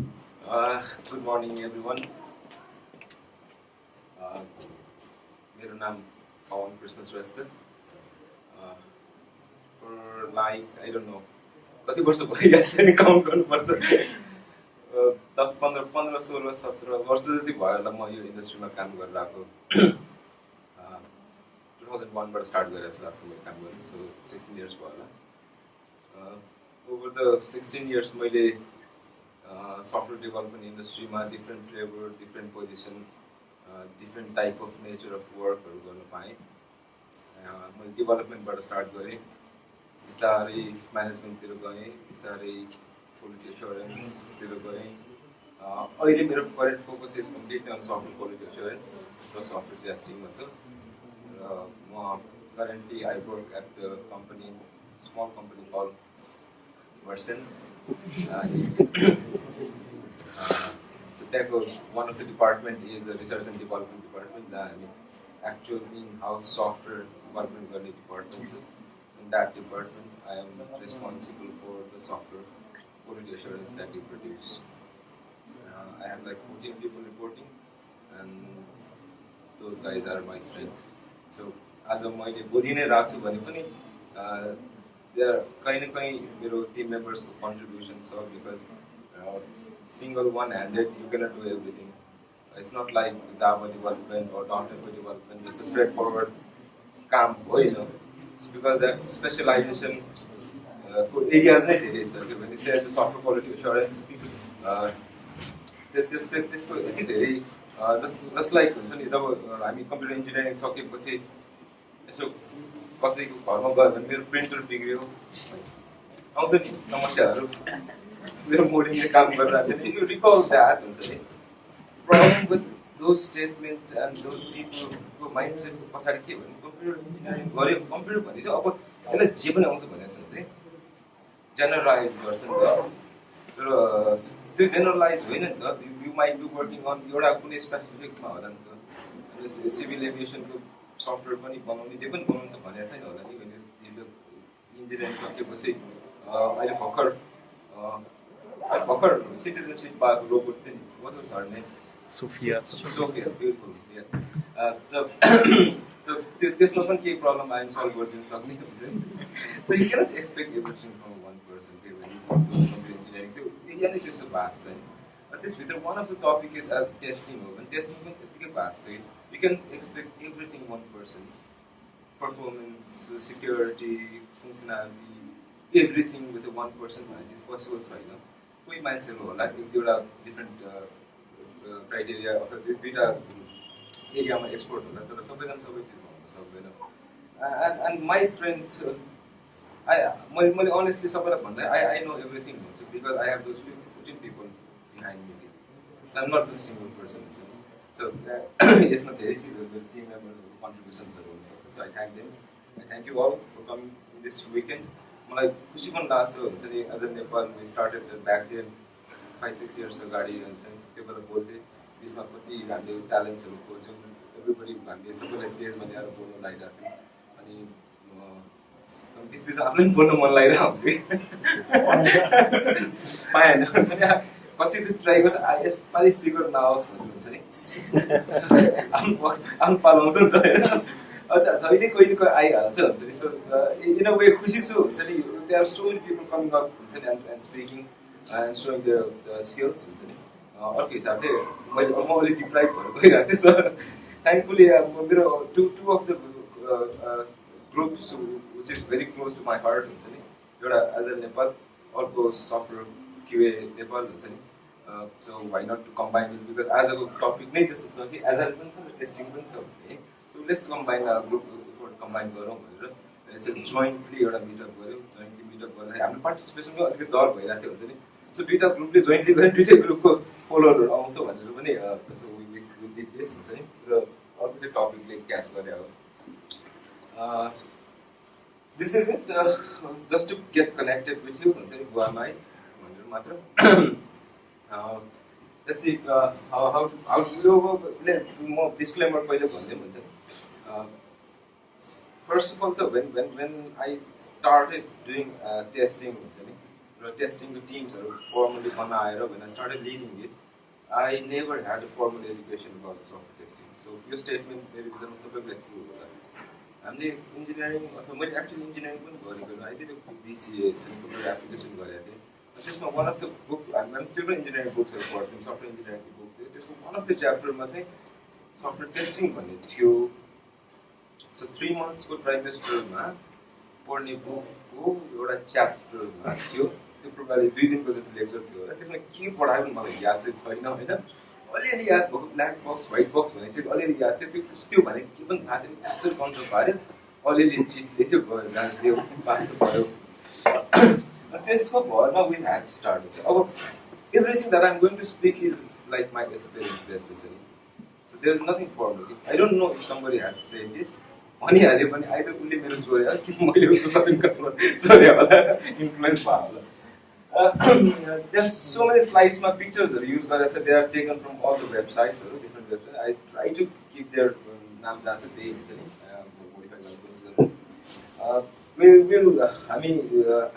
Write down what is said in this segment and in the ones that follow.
Good morning, everyone. Uh, मेरो नाम Pawan Krishna Shrestha. For like, I don't know, कति वर्ष भयो याद छैन, काउन्ट गर्नुपर्छ। 10, 15, 16, 17 वर्ष जति भयो होला म यो इन्डस्ट्रीमा काम गरिरहेको। 2001 बाट स्टार्ट गरेको छु लाग्छ मैले काम गर्नु, सो 16 इयर्स भयो होला। ओभर द 16 इयर्स मैले software development इन्डस्ट्रीमा different flavour, different position, different type of nature of वर्कहरू गर्न पाएँ। मैले डेभलपमेन्टबाट स्टार्ट गरेँ, बिस्तारै म्यानेजमेन्टतिर गएँ, बिस्तारै क्वालिटी एस्योरेन्सतिर गएँ। अहिले मेरो current focus is completely on software quality assurance र सफ्टवेयर टेस्टिङमा छ। र म currently I work at the company, small company call Versend. So Tech, one of the department is the research and development department. Actual in-house software development department. So in that department, I am responsible for the software quality assurance that we produce. I have like 14 people reporting, and those guys are my strength. So as a मैले बोली नै राख्छु भने पनि there kind of team members who contribution, so because single one-handed you cannot do everything. It's not like Java development or .NET development, just a straightforward काम होइन. It's because that specialization for areas नै धेरै छ। When you say the software quality assurance, त्यसको यति धेरै just like हुन्छ नि, जब हामी कम्प्युटर इन्जिनियरिङ सकेपछि यसो कसैको घरमा गयो भने मेरो प्रिन्टर बिग्रियो, आउँछ नि समस्याहरू, मेरो मोडिङले काम गरिरहेको थियो। If you recall that, हुन्छ नि, problem with those statements and those people mindset पछाडि के भने कम्प्युटर इन्जिनियरिङ गर्यो, कम्प्युटर भने चाहिँ अब यसलाई जे पनि आउँछ भनेको छ चाहिँ जेनरलाइज गर्छ नि त। तर त्यो जेनरलाइज होइन नि त, you might be working on एउटा कुनै स्पेसिफिकमा होला नि त। सिभिल एभिएसनको सफ्टवेयर पनि बनाउने, जे पनि बनाउनु त भनेको छैन होला नि। इन्जिनियरिङ सकेपछि अहिले भर्खर सिटिजनसिप पाएको रोबोट थियो नि, what was her name? Sophia, beautiful. त्यसमा पनि केही प्रब्लम आयो सल्भ गरिदिन सक्ने हुन्छ नि। So you cannot expect everything from one person. के भने कम्प्युटर इन्जिनियरिङ त्यो एरिया नै त्यस्तो भास्ट छ नि। त्यसभित्र one of the topic is testing हो भने टेस्टिङ पनि त्यत्तिकै भास्ट छ। You can expect everything one person, performance, security, functionality, everything with one person भने चाहिँ पोसिबल छैन। कोही मान्छेहरू होला एक दुईवटा डिफ्रेन्ट क्राइटेरिया अथवा दुईवटा एरियामा एक्सपर्ट होला, तर सबैजना सबै चिजमा हुन सक्दैन। एन्ड माई स्ट्रेन्थ, मैले अनेस्टली सबैलाई भन्दा आई नो एभ्रिथिङ हुन्छ, because I have those 14 people behind me. So I'm not just single person हुन्छ नि। सो यसमा धेरै चिजहरू टिम मेम्बरहरूको कन्ट्रिब्युसन्सहरू हुनसक्छ। So I thank them, I thank you all for coming in this weekend. मलाई खुसी पनि लाग्छ हुन्छ नि, as a Nepal we started back then 5-6 years अगाडि हुन्छ नि। त्यो बेला बोल्थेँ, बिचमा कति हामीले ट्यालेन्ट्सहरू खोज्यौँ, एभ्रिबडी हामीले सबैलाई स्टेजमा ल्याएर बोल्नु लागिरहेको थियो। अनि बिचबिचमा आफूलाई पनि बोल्नु मन लागिरहेको थियो, पाएन हुन्छ नि। कति चाहिँ ट्राई गर्छ यसपालि स्पिकर नआओस् भन्ने हुन्छ नि, आफ्नो पालाउँछ नि त होइन। जहिले कहिले कोही आइहाल्छ हुन्छ नि। सो इन अ वे खुसी छु हुन्छ नि। They are so many people coming up हुन्छ नि and speaking and showing the skills हुन्छ नि। अर्को हिसाबले म अलि डिप्राइभ भएर गइरहेको थिएँ। सो थ्याङ्कफुली मेरो two of the groups which is very close to my heart हुन्छ नि। एउटा एजाइल नेपाल, अर्को सफ्टवेयर क्युए नेपाल हुन्छ नि। So why not to combine it, because आजको टपिक नै त्यस्तो छ कि एजाइल पनि छ र टेस्टिङ पनि छ भने। So let's combine group combine गरौँ भनेर यसरी जोइन्टली एउटा मिटअप गऱ्यौँ। जोइन्टली मिटअप गर्दाखेरि हाम्रो पार्टिसिपेसनको अलिकति डर भइरहेको थियो हुन्छ नि। सो दुईवटा ग्रुपले जोइन्टली गऱ्यो, दुइटै ग्रुपको फलोअरहरू आउँछ भनेर पनि सो वी डिड दिस हुन्छ नि। र अर्को चाहिँ टपिकले क्याच गरे हो। This is it, just to get connected with you हुन्छ नि, गोवामा है भनेर मात्र। Let's see how म डिस्क्लेमर पहिले भन्दै हुन्छ नि। First of all, when I started doing testing हुन्छ नि, र टेस्टिङको टिम्सहरू फर्मली बनाएर when I started leading it, I never had a formal education about software testing. So यो स्टेटमेन्ट मेरो विषयमा सबैलाई ट्रु होला. हामीले इन्जिनियरिङ अथवा मैले एक्चुअली इन्जिनियरिङ पनि गरेको I did a BCA computer application गरेको थिएँ. त्यसमा वान अफ द बुक हामी स्टिल पनि इन्जिनियरिङ बुक्सहरू पढ्थ्यौँ, सफ्टवेयर इन्जिनियरिङको बुक थियो. त्यसको वान अफ द च्याप्टरमा चाहिँ सफ्टवेयर टेस्टिङ भन्ने थियो. सो 3 मन्थ्सको ट्राइमेस्टरमा पढ्ने बुकको एउटा च्याप्टरमा थियो. त्यो प्रकारले 2 दिनको जति लेक्चर थियो होला. त्यसमा के पढायो भने मलाई याद चाहिँ छैन होइन. अलिअलि याद भएको ब्ल्याक बक्स व्हाइट बक्स भने चाहिँ अलिअलि याद थियो. त्यो भने के पनि थाहा थिएन. त्यसरी कन्ट्रोल पार्यो, अलिअलि चिट लेख्यो भयो, जाँच दियो, पास भयो. त्यसको भरमा वी ह्याड टु स्टार्ट हुन्छ. अब everything that I am going to speak is like my experience based हुन्छ नि. So there is nothing formal. I don't know if somebody has said this भनिहाल्यो भने आइदर उसले मेरो चोर्यो कि मैले उसको कति चोर्यो होला, इन्फ्लुएन्स भयो होला. There's so many slides, my pictures are used, but I said they are taken from all the websites, different websites. I try to keep their names as they we will, I mean,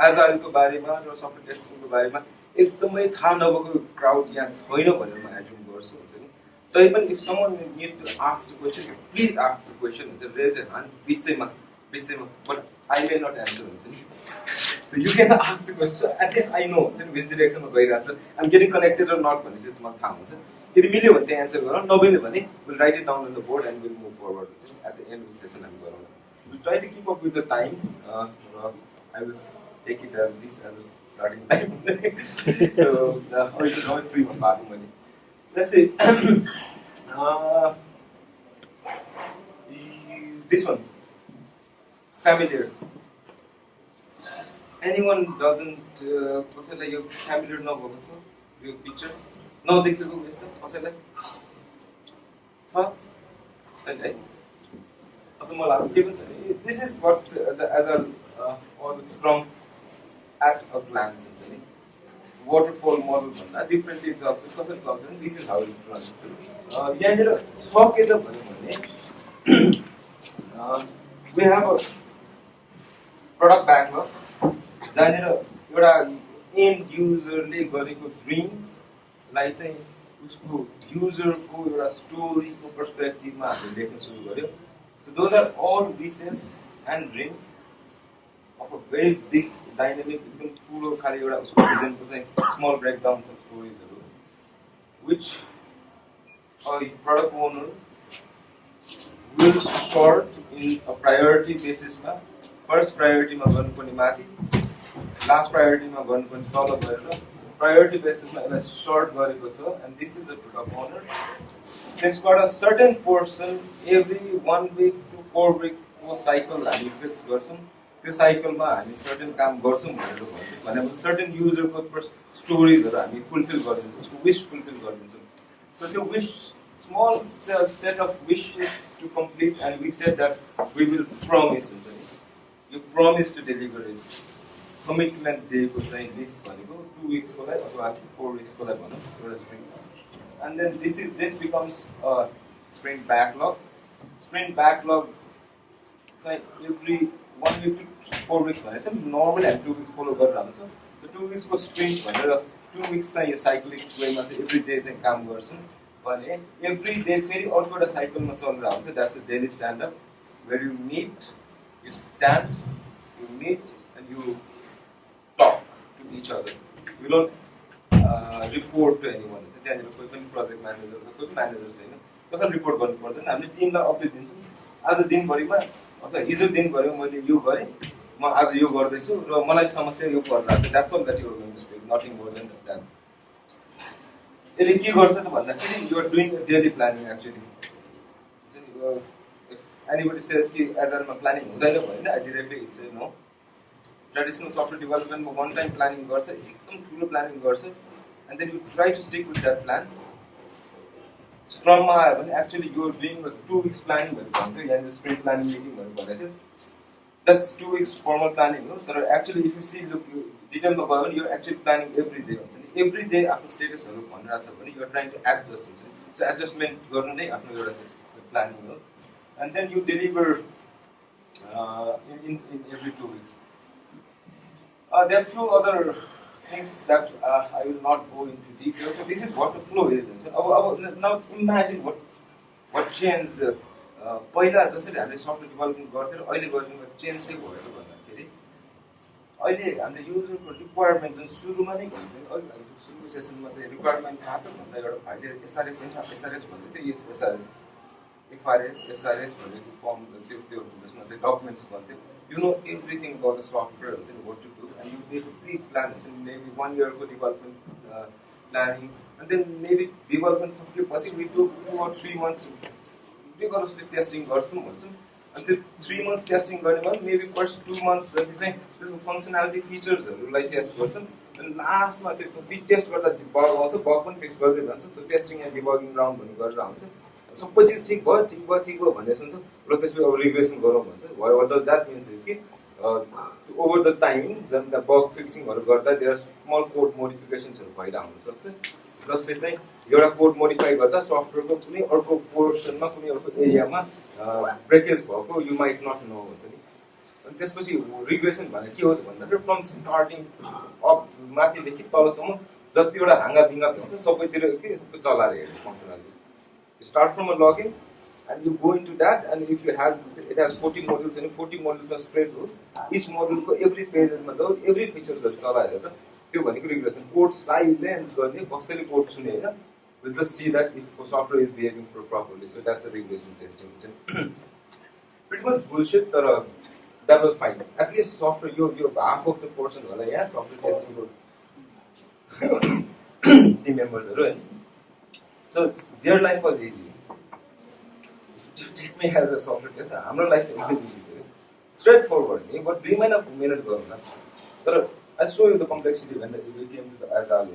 Agile को बारेमा र software testing को बारेमा एकदमै थाहा नभएको crowd यहाँ छैन भनेर म assume गर्छु हुन्छ नि. तर पनि if someone needs to ask the question, please ask the question हुन्छ. Raise your hand बिचैमा, but I may not answer हुन्छ नि. So you can ask the question. At least I know which direction I'm getting connected or not. If you want to answer, we'll write it down on the board and we'll move forward. At the end of the session, we'll try to keep up with the time. I will take it as this as a starting time. So, or you can have it free one part money. Let's see. This one, familiar. Anyone doesn't कसैलाई यो familiar नभएको छ यो picture नदेखेको यस्तो कसैलाई छ है. अझ मलाई के पनि छ. This is what the agile or the scrum at a glance हुन्छ नि. वाटरफल मोडल भन्दा डिफ्रेन्टली चल्छ. कसरी चल्छ भने this is how it runs. यहाँनिर छ के त भन्यो भने वी हेभ अ प्रडक्ट ब्याकलग जहाँनिर एउटा एन्ड युजरले गरेको ड्रिमलाई चाहिँ उसको युजरको एउटा स्टोरीको पर्सपेक्टिभमा हामीले लेख्न सुरु गर्यो. So those are all wishes and dreams of a very big dynamic एकदम ठुलो खालि एउटा उसको भिजनको चाहिँ स्मल ब्रेकडाउन छ स्टोरिजहरू which a product owner will sort in a priority बेसिसमा. फर्स्ट प्रायोरिटीमा गर्नुपर्ने माथि, लास्ट प्रायोरिटीमा गर्नुपर्ने तल गरेर प्रायोरिटी बेसिसमा यसलाई सर्ट गरेको छ. And this is a product owner. त्यसबाट a certain portion every 1 week to 4 weekको साइकल हामी फिक्स गर्छौँ. त्यो साइकलमा हामी सर्टेन काम गर्छौँ भनेर भन्छौँ. भनेपछि सर्टेन युजरको स्टोरिजहरू हामी फुलफिल गरिदिन्छौँ, उसको विस फुलफिल गरिदिन्छौँ. सो त्यो wish small set of wishes to complete and we said that we will promise हुन्छ नि. यो promise to deliver it commitment दिएको चाहिँ लिस्ट भनेको 2 weeksको लागि अथवा 4 weeksको लागि भनौँ एउटा sprint. And then this becomes a sprint backlog. Sprint backlog चाहिँ एभ्री 1 week to 4 weeks भनेर चाहिँ नर्मली हामी 2 weeks फलो गरेर आउँछौँ. सो 2 weeksको स्प्रिन्ट भनेर 2 weeks चाहिँ यो साइक्लिक वेमा चाहिँ एभ्री डे चाहिँ काम गर्छौँ भने एभ्री डे फेरि अर्को एउटा साइकलमा चलेर आउँछ. That's a daily standup where you meet, you stand, you meet and you talk to each other. You don't report to anyone. त्यहाँनिर कोही पनि प्रोजेक्ट म्यानेजर कोही पनि म्यानेजर छैन. कसरी रिपोर्ट गर्नु पर्दैन. हामीले टिमलाई अपडेट दिन्छौँ. आज दिनभरिमा अथवा हिजो दिनभरिमा मैले यो गरेँ, म आज यो गर्दैछु र मलाई समस्या यो परिरहेको छ. That's all that you are going to speak, nothing more than that. यसले के गर्छ त भन्दाखेरि you are doing a daily planning actually. If anybody says कि एजाइलमा प्लानिङ हुँदैन भने I directly it's no. Traditional software डेभलपमेन्टमा वान टाइम प्लानिङ गर्छ, एकदम ठुलो प्लानिङ गर्छ and then you try to stick with that plan. स्क्रममा आयो भने एक्चुअली यो डुइङ 2 weeks प्लानिङ भनेर भन्थ्यो. यहाँनिर स्प्रिन्ट प्लानिङ मिटिङ भनेर भन्दै थियो. द्याट्स 2 weeks फर्मल प्लानिङ हो. तर actually if you see look यो डिटेलमा गयो भने यो एक्चुअली प्लानिङ एभ्री डे हुन्छ नि. एभ्री डे आफ्नो स्टेटसहरू भनिरहेको छ भने you are trying to adjust हुन्छ नि. सो एडजस्टमेन्ट गर्नु नै आफ्नो एउटा प्लानिङ हो. And then you deliver in every 2 weeks. There are few other things that I will not go into detail. So this is what the flow is. Now imagine what changed. पहिला जसरी हामीले software development गर्थ्यौँ अहिले गर्ने change चाहिँ भयो भन्दाखेरि अहिले हामीले युजरको रिक्वायरमेन्ट जुन सुरुमा नै भन्थ्यो अहिले सुरुको सेसनमा चाहिँ रिक्वायरमेन्ट थाहा छ भन्दा एउटा भाइले एसआरएस भन्दै थियो यस एसआरएस भनेको फर्म त्यो जसमा चाहिँ डकुमेन्ट्स भन्थ्यो you know everything about the software and what to do, and you make a big plan. So maybe 1 year for development planning, and then maybe development we do 2 or 3 months rigorously testing or some. Until 3 months testing, maybe first 2 months design functionality features like test person, and last month if we test what the bug also bug one fix so testing and debugging round round. So पछि ठीक भयो भन्ने सुन्छ र त्यसपछि अब regression गरौँ भन्छ what does that means is कि over the time जुन the bug fixingहरु गर्दा there are small code modificationsहरु भइरा हुन सक्छ जसले चाहिँ एउटा कोड मोडिफाई गर्दा सफ्टवेयरको कुनै अर्को पोर्सनमा कुनै अर्को एरियामा ब्रेकेज भएको you might not know भन्छ नि अनि त्यसपछि रिग्रेसन भने के हो भन्दाखेरि फ्रम स्टार्टिङ अप माथिदेखि तलसम्म जतिवटा हाँगाबिङ्गा हुन्छ सबैतिर के चलाएर हेर्ने फंक्सनालिटी. You start from a login and you go into that, and if you have it has 40 modules and 40 modules are spread through each module ko every pages ma jao every features haru chalaएर त्यो भनेको regression code silence गर्ने कसैले code सुने हैन we'll just see that if the software is behaving properly. So that's a regression testing. Pretty much bullshit, but that was fine. At least software you half of the portion wala yeah software testing ko team members haru. So their life was easy. Take me as a software tester. Our life is easy. Straightforward. But remain a minute ago. But I'll show you the complexity when we came to the Agile.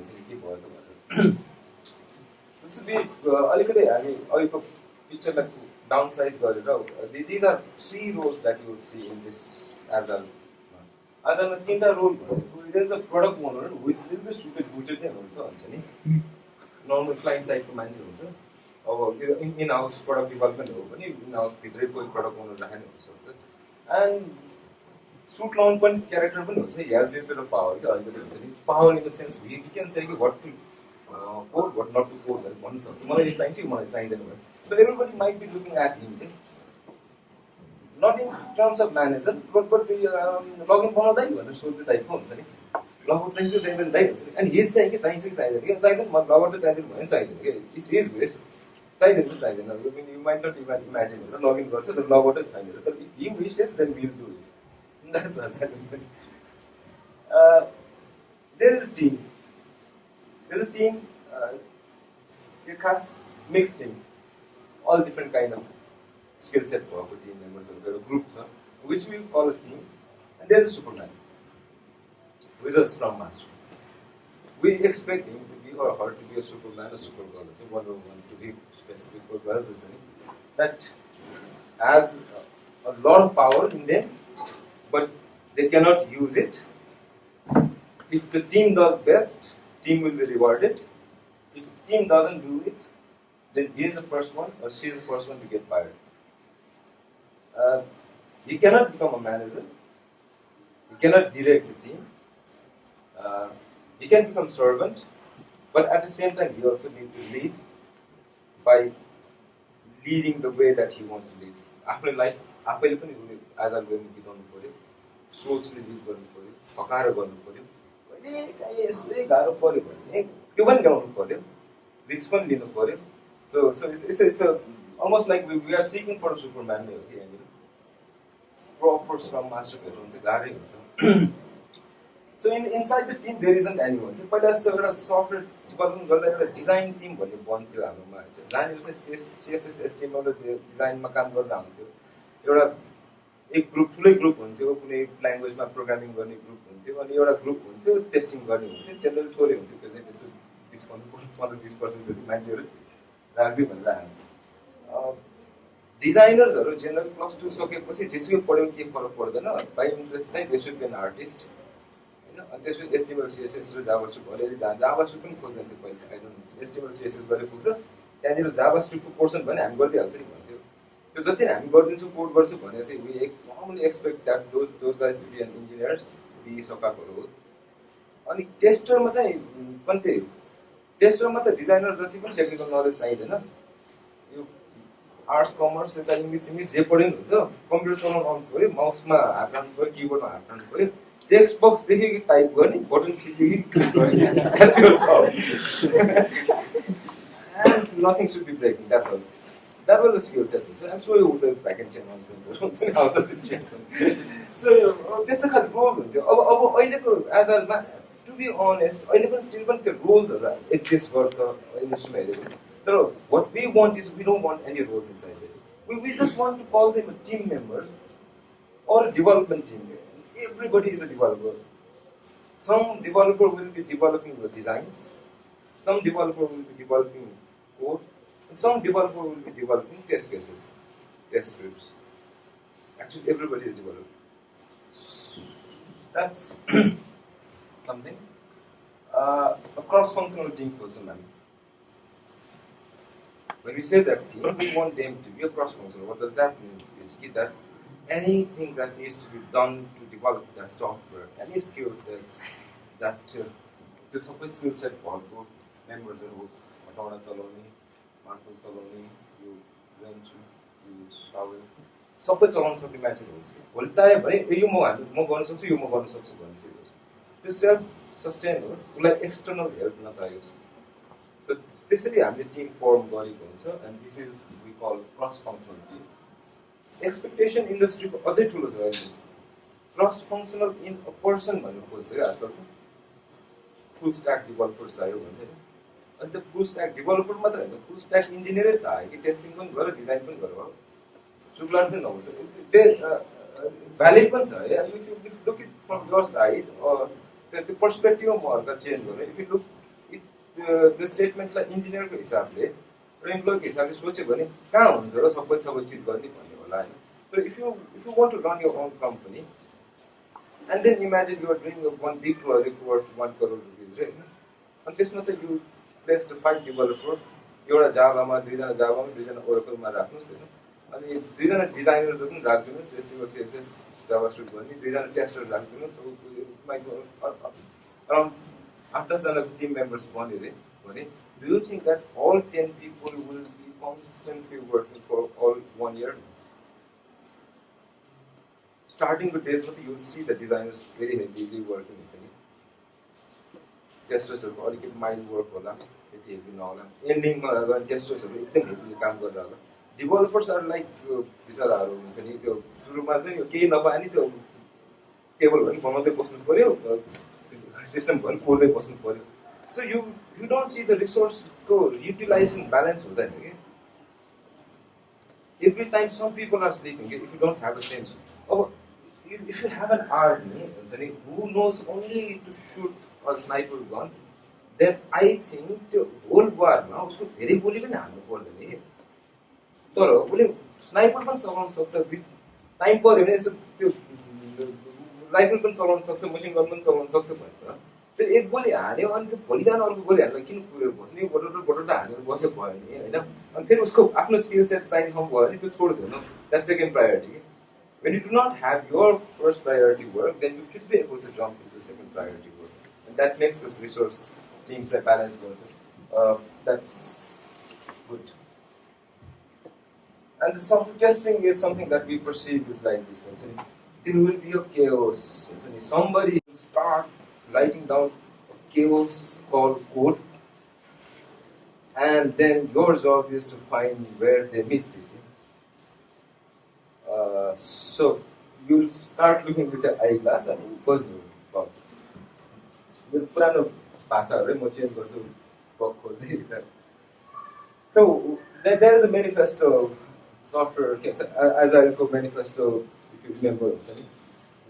Just to be a little picture like downsize. These are 3 roles that you will see in this Agile. Agile is a role. There is a product owner who is a little bit suited also. Normal client side to manage also. In-house product development in-house product owner and suit launch one character he has a bit of power. Power in the sense we can say what to code, what not to code. So everybody might be looking at him, not in terms of manager, but login for that one. So the type of and he's saying it's his ways. You might not even imagine login versus the log out. If he wishes, then we'll do it. That's what I'm saying. There is a team. There's a team. It has mixed team. All different kind of skill set for team members or groups, which we'll call a team. And there's a superman. Who is a Scrum Master. We expect him to be or her to be a Superman or Supergirl. It's a Wonder Woman to be specific for girls, isn't it? That has a lot of power in them, but they cannot use it. If the team does best, team will be rewarded. If the team doesn't do it, then he is the first one or she is the first one to get fired. He cannot become a manager. He cannot direct the team. He can become servant, but at the same time he also needs to lead by leading the way that he wants to lead. After life, as I'm going to become a socially lead for so it's almost like we are seeking for a Superman. Proper Scrum Master. So inside the team there isn't anyone. But as a software development design team CSS HTML design एक group हुन्थ्यो कुनै ल्याङ्ग्वेजमा programming गर्ने group हुन्थ्यो अनि एउटा group हुन्थ्यो testing गर्ने हुन्थ्यो जनरली थोरै हुन्थ्यो त्यसले त्यस्तो 15-20% जति मान्छेहरु राख्दै भनेर हामी डिजाइनर्सहरु जनरली +2 सकेपछि जेसुकै पढ्यो के फरक पर्दैन बाइ इन्ट्रेस्ट चाहिँ they should be an artist हैन अनि त्यसपछि HTML CSS र जावास्क्रिप्ट अलरेडी जावास्क्रिप्ट पनि खोज्दैन थियो पहिले I don't know HTML CSS गरे पुग्छ त्यहाँनिर जावास्क्रिप्टको पोर्सन भने हामी गर्दै हाल्छ नि भन्थ्यो त्यो जति हामी गर्दिन्छु कोड गर्छु भने चाहिँ we normally expect that those guys to be an engineers be सकाको हो अनि टेस्टरमा चाहिँ पनि त्यही टेस्टरमा त डिजाइनर जति पनि टेक्निकल नलेज चाहिँदैन यो आर्ट्स कमर्स यता इङ्ग्लिस जे पढ्यो नि हुन्छ कम्प्युटर चलाउनु आउनु पऱ्यो माउसमा हात राख्नु पऱ्यो किबोर्डमा हात राख्नु पऱ्यो टेक्स्ट बक्स देख्यो कि टाइप गर्ने बटन थिच्यो कि क्लिक गर्ने and nothing should be breaking, that's all. That was a skill set. And so you the back end announcements or how the so त्यस्तो खालको रोल हुन्थ्यो अब अहिलेको एजाइलमा टु बी अनेस्ट अहिले पनि स्टिल पनि त्यो रोल्सहरू एक्जिस्ट गर्छ इन्डस्ट्रीमा हेऱ्यो भने तर what we want is we don't want any roles inside it. We just want to call them team members or a development team. Everybody is a developer. Some developer will be developing the designs. Some developer will be developing code. Some developer will be developing test cases, test scripts. Actually, everybody is developing. That's something. A cross-functional team person. When we say that team, we want them to be a cross-functional. What does that mean? It's that anything that needs to be done to develop that software, any skill sets that the software skill set for members and hooks, Matana Chaloni, Marco Chaloni, you went to shower. Software Chalon something matching hooks. Well, it's you more guns, you more guns. This self-sustainable, like external help. So, this is the team form going on, and this is we call cross-functional team. Expectation industry को अझै ठुलो छ अहिले cross-functional in a person भन्नु खोज्छ के आजकल full stack developer चाहियो भन्छ नि अनि त full stack developer मात्र हैन full stack engineer चाहियो कि टेस्टिङ पनि गरे डिजाइन पनि गरे हो जुगलार चाहिँ नहुन्छ त्यो भ्यालिड पनि छ है if you look it from your side or the perspective of more change गर्नु if you look the statement ला इन्जिनियरको हिसाबले र एम्प्लोयीको हिसाबले सोच्यो भने कहाँ हुन्छ र सबै चिज गर्ने भन्ने होला हैन So if you want to run your own company, and then imagine you are doing one big project worth 1 crore rupees, right? And this much you place the 5 developers, you are a Java, Java, Oracle, and these are designers who can HTML, CSS, JavaScript, these are testers, so might go around after some team members do you think that all 10 people will be consistently working for all 1 year? Starting with days, you will see the designers very heavily working in it. Testers are all mild work, ending testers are heavily. Developers are like these are our table system so you don't see the resource utilizing balance with that. Every time some people are sleeping, if you don't have a sense. If you have an army who knows only to shoot a sniper gun, then I think the whole war now is very good even so sniper can chalaun सक्छ time पर्यो भने यसो त्यो rifle पनि चलाउन सक्छ machine gun पनि चलाउन सक्छ भनेर त्यो एक गोली हान्यो अनि त्यो भोलि बिहान अर्को गोली हान्दा किन पुरेर बस्ने बटोटा हानेर बस्यो भयो नि हैन अनि फेरि उसको आफ्नो स्किल सेट चाहिने ठाउँ भयो नि त्यो छोड्दिनु that's second priority. When you do not have your first priority work, then you should be able to jump into second priority work. And that makes this resource teams a balanced versus. That's good. And the software testing is something that we perceive is like this. There will be a chaos. Somebody will start writing down a chaos called code, and then your job is to find where they missed it. So you'll start looking with the eyeglass and first bug. With पुरानो भाषाहरुै म change गर्छु bug खोज्दै. So there is a manifesto software Agile manifesto if you remember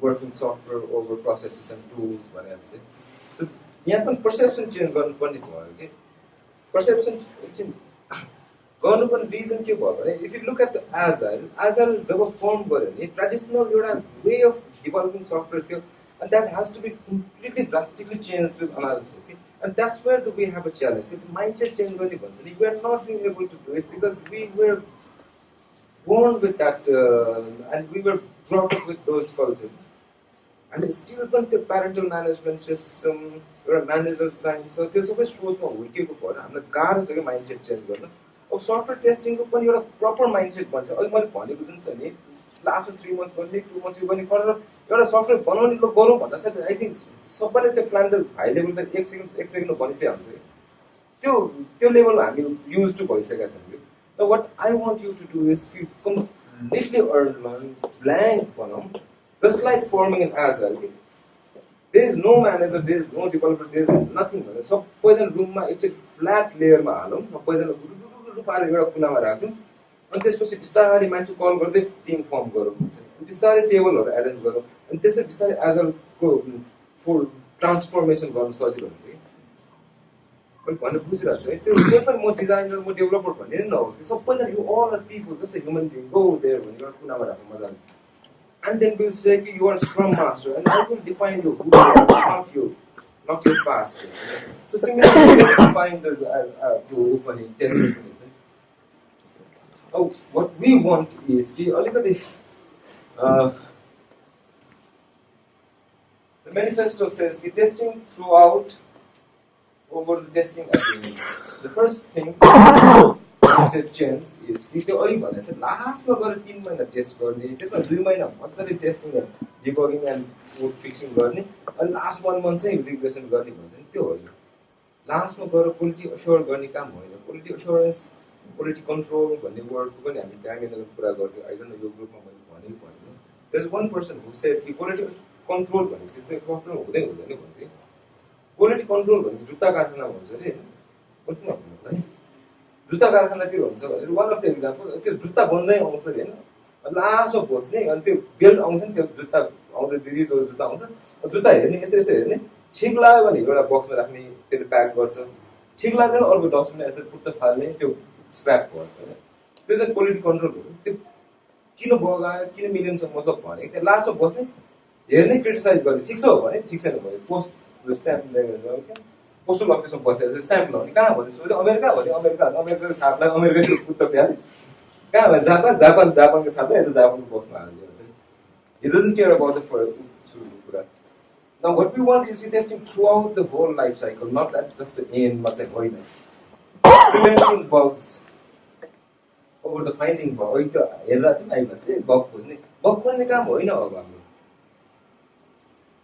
working software over processes and tools भने जस्तै. So यहाँ पनि perception change गर्नुपर्ने भयो के. Perception change गर्नुपर्ने reason के भयो भने if you look at the Agile job form गर्यो नि traditional एउटा way of developing software थियो and that has to be completely drastically changed with analysis. Okay? And that's where we have a challenge. With mindset change गर्ने भन्छ नि we are not being able to do it because we were born with that and we were brought up with those cultures. अनि still पनि त्यो parental management system एउटा manager चाहिन्छ त्यो सबै सोचमा हुर्केको भएर हामीलाई गाह्रो छ कि माइन्डसेट चेन्ज गर्न अब सफ्टवेयर टेस्टिङको पनि एउटा प्रपर माइन्डसेट भन्छ अहिले मैले भनेको जुन छ नि लास्टमा 3 मन्थ्स गर्ने 2 मन्थ्स यो पनि गरेर एउटा सफ्टवेयर बनाउने ल गरौँ भन्दा चाहिँ आई थिङ्क सबैले त्यो प्लान त हाई लेभल त एक सेकेन्डमा भनिसकेको हुन्छ कि त्यो लेभलमा हामी युज टु भइसकेका छौँ कि र what I want you to do is completely learn blank बनाऊँ just like forming in Agile. There is no manager, there is no developer, there is nothing. सबैजना रुममा एकचोटि फ्ल्याट लेयरमा हालौँ सबैजना गुडुगुडु पारेर एउटा कुनामा राखौँ अनि त्यसपछि बिस्तारै मान्छे कल गर्दै टिम फर्म गरौँ बिस्तारै टेबलहरू एरेन्ज गरौँ अनि त्यसरी बिस्तारै Agile-को फुल ट्रान्सफर्मेसन गर्न सजिलो हुन्छ कि मैले भन्नु बुझिरहेको छु है त्यो पनि म डिजाइनर म डेभलपर भन्ने नै नहोस् कि सबैजना you all are people just human being go there भनेर एउटा कुनामा राखौँ मजाले and then we'll say you are a scrum master and I will define you, who you are, not your past. So similarly, let's define the opening, testing. Oh, what we want is the manifesto says testing throughout over the testing agreement. The first thing change is कि त्यो अहिले भने चाहिँ लास्टमा गएर 3 महिना test गर्ने त्यसमा 2 महिना मजाले testing debugging and code fixing गर्ने अनि लास्ट 1 मन्थ चाहिँ रिग्रेसन गर्ने भन्छ नि त्यो होइन लास्टमा गएर क्वालिटी अस्योर गर्ने काम होइन क्वालिटी अस्योरेन्स क्वालिटी कन्ट्रोल भन्ने वर्डको पनि हामी टाइम कुरा गर्थ्यौँ आई डोन्ट नो यो ग्रुपमा मैले भनेको there is one person who said कि क्वालिटी कन्ट्रोल भनेपछि चाहिँ सफ्टवेयर हुँदैन भन्थे क्वालिटी कन्ट्रोल भनेको जुत्ता कारखाना भन्छ अरे कस्तो भन्नु है जुत्ता कारखानातिर हुन्छ भनेर वान अफ द एक्जाम्पल त्यो जुत्ता बन्दै आउँछ अरे होइन लास्टमा बस्ने अनि त्यो बेल्ट आउँछ नि त्यो जुत्ता आउँदै दिदी जो जुत्ता आउँछ जुत्ता हेर्ने यसो हेर्ने ठिक लाग्यो भने एउटा बक्समा राख्ने त्यसले प्याक गर्छ ठिक लाग्दैन अर्को डस्टबिनमा यसो पुट्ट फाल्ने त्यो स्क्रैप गर्छ होइन त्यो चाहिँ क्वालिटी कन्ट्रोल हो त्यो किन बगायो किन मिलियनसम्म मतलब भने त्यो लास्टमा बस्ने हेर्ने क्रिटिसाइज गर्ने ठिक छ भने ठिक छैन भने पोस्ट स्ट्याम्प ल्याएर पोस्टल अफिसमा बसेर स्ट्याम्प लगाउने कहाँ भने सोध्यो अमेरिका भने अमेरिकाको छापलाई अमेरिकाको पुत्त प्याले कहाँ भने जापानको छापलाई यता जापानको बक्समा हालिदिन्छ It doesn't care about the कुरा Now what we want is testing throughout the whole life cycle, not at just the end, but like होइन preventing bugs over the finding bug हेरेर चाहिँ आइबस्छ बग खोज्ने बग खोज्ने काम होइन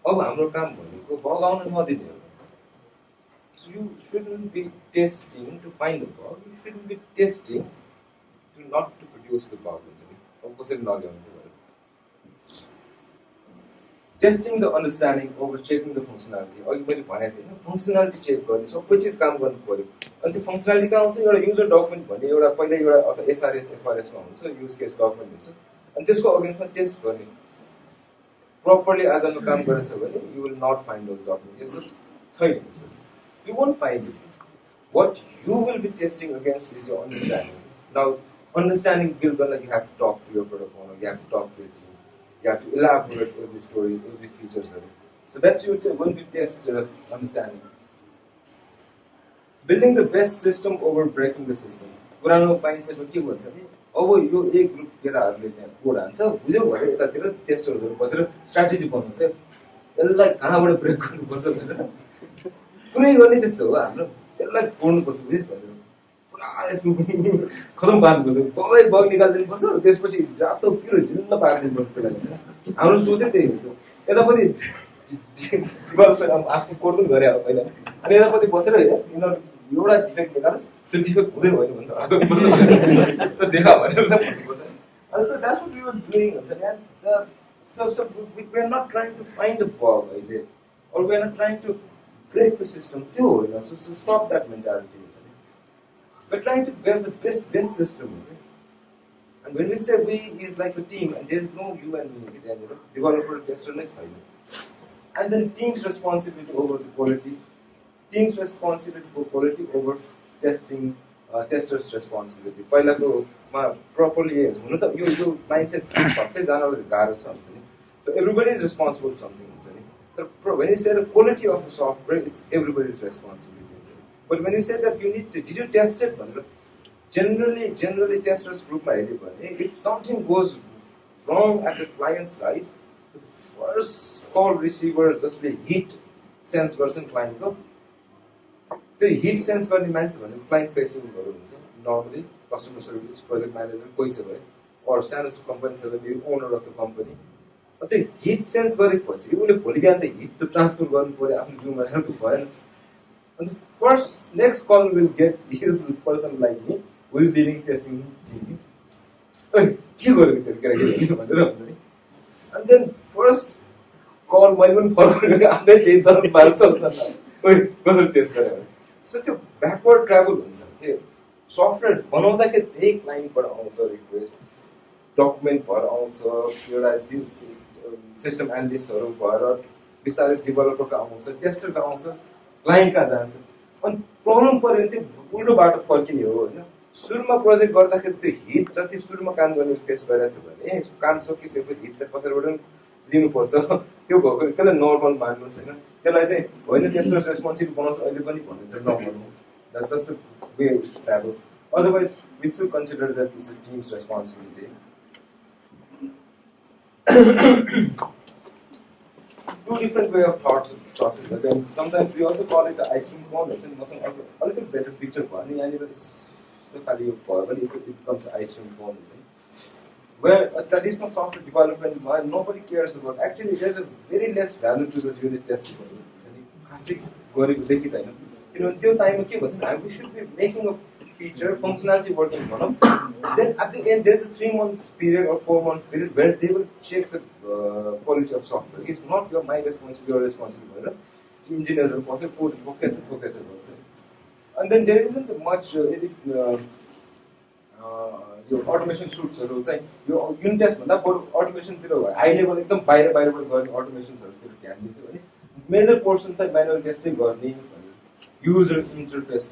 अब हाम्रो काम भनेको बग आउन नदिने हो So you shouldn't be testing to find a bug. You shouldn't be testing to not to produce the bug. Testing the understanding over checking the functionality. Or you might find functionality check so which is काम गर्नु पर्यो अनि त्यो functionality कहाँ आउँछ एउटा user document भन्ने एउटा पहिला एउटा SRS FRS मा हुन्छ युज केस डकुमेन्ट हुन्छ अनि त्यसको अगेन्स्टमा टेस्ट गर्ने प्रपरली Agile काम गरेछ भने you will not find those documents. यसो छैन You won't find it. What you will be testing against is your understanding. Now, understanding build on you have to talk to your product owner, you have to talk to your team, you have to elaborate every story, every feature. So that's your when we test understanding. Building the best system over breaking the system. पुरानो mindset में के बोलते हैं? अब यो एक group केटाहरूले त्यहाँ कोड हान्छ बुझ्यौ भने यतातिर टेस्टरहरू बसेर स्ट्र्याटेजी बनाउँछ यसलाई कहाँबाट ब्रेक गर्नुपर्छ भनेर कुनै गर्ने त्यस्तो हो हाम्रो यसलाई पढ्नुपर्छ बुझ्यौ भनेर पुरा यसको खतम पार्नुपर्छ बग निकालिदिनुपर्छ त्यसपछि जातो पिरो झिल्ल पारिदिनुपर्छ त्यसलाई हाम्रो सोचै त्यही हो यतापट्टि आफ्नो कोड पनि गरे अब पहिला अनि यतापट्टि बसेर यिनीहरू एउटा डिफेक्ट निकालोस् त्यो डिफेक्ट हुँदै होइन भन्छ त्यो देखा भनेर भन्नुपर्छ अनि so that's what we were doing हुन्छ नि so we are not trying to find a bug अहिले or we are not trying to break the system त्यो होइन so stop that mentality we're trying to build the best system and when we say we is like a team and there is no you and me then developer tester नै छैन and then team's responsibility over the quality team's responsibility for quality over testing testers responsibility पहिलाको मा properly हुनु त यो mindset सबै जानलाई गाह्रो छ हुन्छ नि so everybody is responsible for something हुन्छ नि when you say the quality of the software is everybody's responsibility but when you say that you need to did you test it generally testers group ma हेर्यो भने if something goes wrong at the client side the first call receiver जसले hit sense गर्छन् क्लाइन्टको, त्यो hit sense गर्ने मान्छे भनेको client फेसिङहरू हुन्छ normally, customer service, project manager कोही छ भयो, अरू सानो कम्पनी छ भने ओनर अफ द कम्पनी। त्यो हिट सेन्स गरेपछि उसले भोलि बिहान त हिट त ट्रान्सफर गर्नु पऱ्यो आफ्नो जिउमा, त्यो भएन। अन्त first next call will get is person like me who is leading testing team, के गरेको त्यो केटाकेटी भनेर हुन्छ नि। अनि देन फर्स्ट कल मैले पनि फर्क आफ्नै केही त मार्छ कसरी टेस्ट गरे भने। सो त्यो ब्याकवर्ड ट्राभल हुन्छ के, सफ्टवेयर बनाउँदाखेरि त्यही क्लाइन्टबाट आउँछ रिक्वेस्ट, डकुमेन्ट भएर आउँछ, एउटा सिस्टम एनालिस्टहरू भएर बिस्तारै डेभलपरको आउँछ, टेस्टरको आउँछ, क्लाइन्ट कहाँ जान्छ। अनि प्रब्लम पऱ्यो भने त्यो उल्टो बाटो फर्किने हो होइन। सुरुमा प्रोजेक्ट गर्दाखेरि त्यो हिट जति सुरुमा काम गर्ने फेस गरेको थियो भने काम सकिसकेपछि हिट चाहिँ कसैबाट पनि लिनुपर्छ, त्यो भएको त्यसलाई नर्मल मान्नुहोस् होइन। त्यसलाई चाहिँ होइन टेस्टर्स रेस्पोन्सिबल बनाउँछ अहिले पनि भन्ने चाहिँ नभनौँ, द्याट्स जस्ट the way travel. Otherwise we should consider that it's a team's responsibility. Two different way of thoughts process. Again, sometimes we also call it the ice cream cone. It's a little better picture. It becomes ice cream cone. Where a traditional software development, nobody cares about. Actually, there's a very less value to this unit testing. We should be making a feature, functionality working on them. Then at the end, there's a 3 months period or 4 months period where they will check the quality of software. It's not my responsibility, your responsibility. Engineers are possible, focus. And then there isn't much your automation suits. Your unit test, automation, high level, automation. Major portions are manual testing, user interface.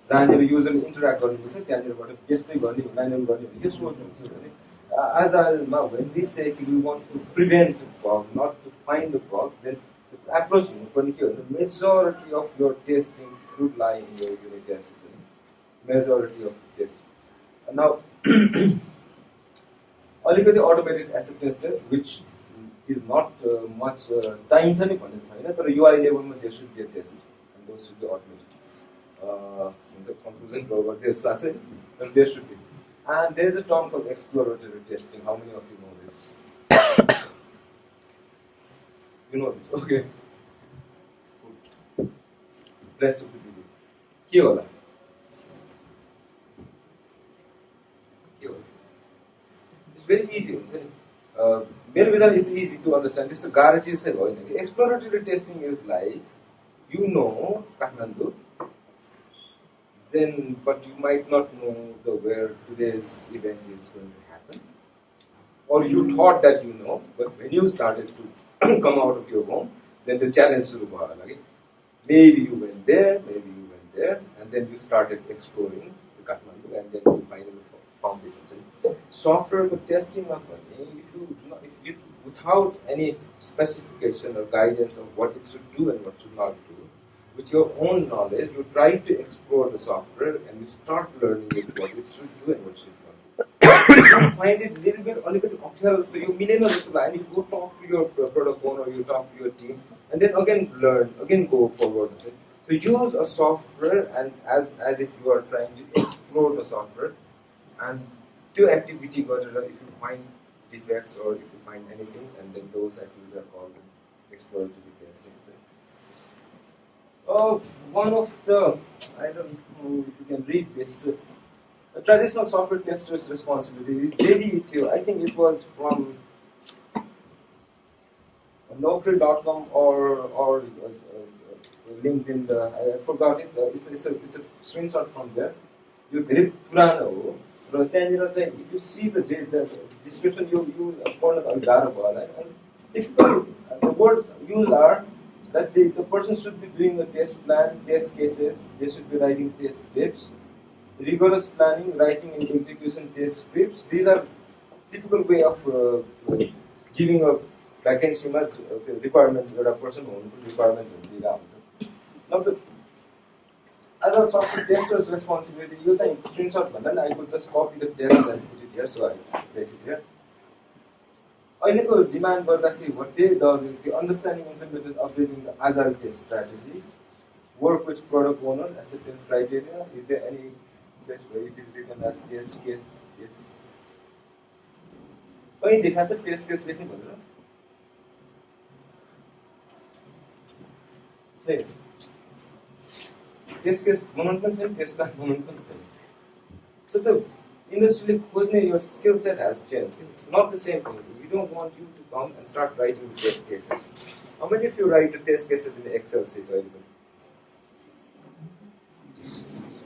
जहाँनिर युजरले interact गर्नुपर्छ त्यहाँनिरबाट त्यस्तै गर्ने manual गर्ने यो सोच हुन्छ भने Agileमा when we say we want to prevent bug, not to find the bug, then the approach हुनुपर्ने के हो, the majority of your testing should lie in your unit tests. Majority of testing. And now अलिकति automated acceptance test which is not much चाहिन्छ नि भन्ने छैन, तर UI लेभलमा there should be a test and those should be automated. The conclusion probably this class, but there should be. And there is a term called exploratory testing. How many of you know this? You know this, okay? Good. Rest of the video. Kyola. It's very easy. It's easy to understand. It's a garage is exploratory testing is like, you know, Kathmandu. Then, but you might not know where today's event is going to happen, or you thought that you know, but when you started to come out of your home, then the challenge shuru bhaya lage. Maybe you went there, and then you started exploring the Kathmandu, and then you finally found it. Software testing, if without any specification or guidance of what it should do and what should not do, with your own knowledge, you try to explore the software and you start learning what it should do and what should not do. You find it a little bit, so you go talk to your product owner, you talk to your team, and then again learn, again go forward. So use a software and as if you are trying to explore the software, and do activity if you find defects or if you find anything, and then those activities are called exploratory testing. One of the, I don't know if you can read this, a traditional software tester's responsibility, JD, I think it was from Naukri.com or LinkedIn, I forgot it, it's a screenshot from there. You very purano, if you see the description, you typically the word used are that the person should be doing a test plan, test cases, they should be writing test scripts, rigorous planning, writing and execution test scripts. These are typical way of giving a vacancy requirement or a person who requirements. Now the other software tester's responsibility, you say screenshot, and I could just copy the test and put it here, so I place it here. अहिलेको demand गर्दाखेरि what they does is the understanding implemented updating the agile test strategy, work with product owner, acceptance criteria. Is there any place where it is written as test case? Yes. कहीं देखा छ test case लेख्ने भनेर? छैन. Test case बनाउनु पनि छैन, test plan बनाउनु पनि छैन. So the industry your skill set has changed. It's not the same thing. We don't want you to come and start writing the test cases. How many of you write the test cases in the Excel sheet?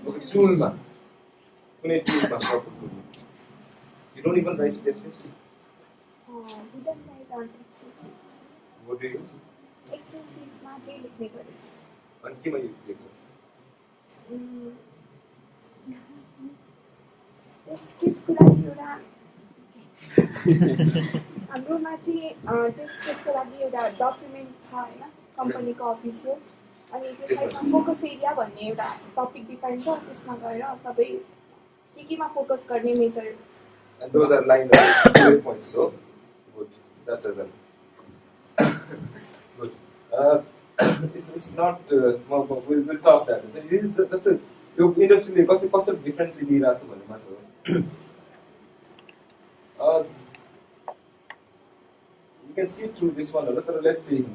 Okay, toolma. You don't even write the test case? We don't write on Excel sheet. What do you use? Excel sheet ma jai lekhne garcha. And kema you leख्छ? Test केसको लागि एउटा हाम्रोमा चाहिँ test केसको लागि एउटा document छ हैन कम्पनीको अफिसियल अनि त्यो साइडमा फोकस एरिया भन्ने एउटा टपिक डिफाइन छ त्यसमा गएर सबै केमा फोकस गर्ने major and those are line bullet points. So good, that's as well. Good. It's not we'll talk that. So this is just a industry कस्तो differently लिइराछ भन्ने मात्र हो. You can skip through this one, but let's see.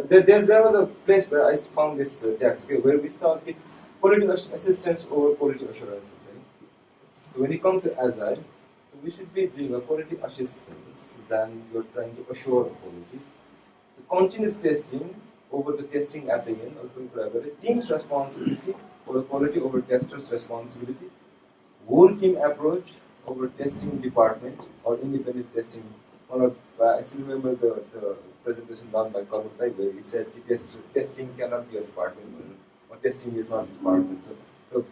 There was a place where I found this text where we saw quality assistance over quality assurance. So when you come to Agile, so we should be doing a quality assistance than you're trying to assure quality. The continuous testing over the testing at the end, or team's responsibility or quality over tester's responsibility, whole team approach over testing department or independent testing. I still remember the presentation done by Pawan where he said testing cannot be a department or testing is not a department. So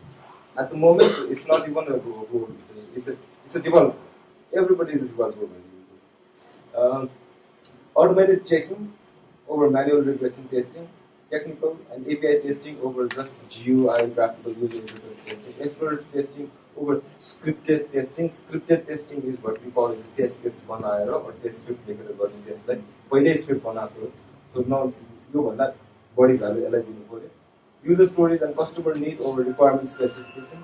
at the moment it's not even a role. It's a developer. Everybody is a developer. Automated checking over manual regression testing, technical and API testing over just GUI graphical user interface testing, expert testing over scripted testing. Scripted testing is what we call test case बनाएर or test script लेखेर गर्ने टेस्टलाई पहिल्यै script बनाएको. So now यो भन्दा बढी value यसलाई दिनु पर्यो. User stories and customer need over requirement specification.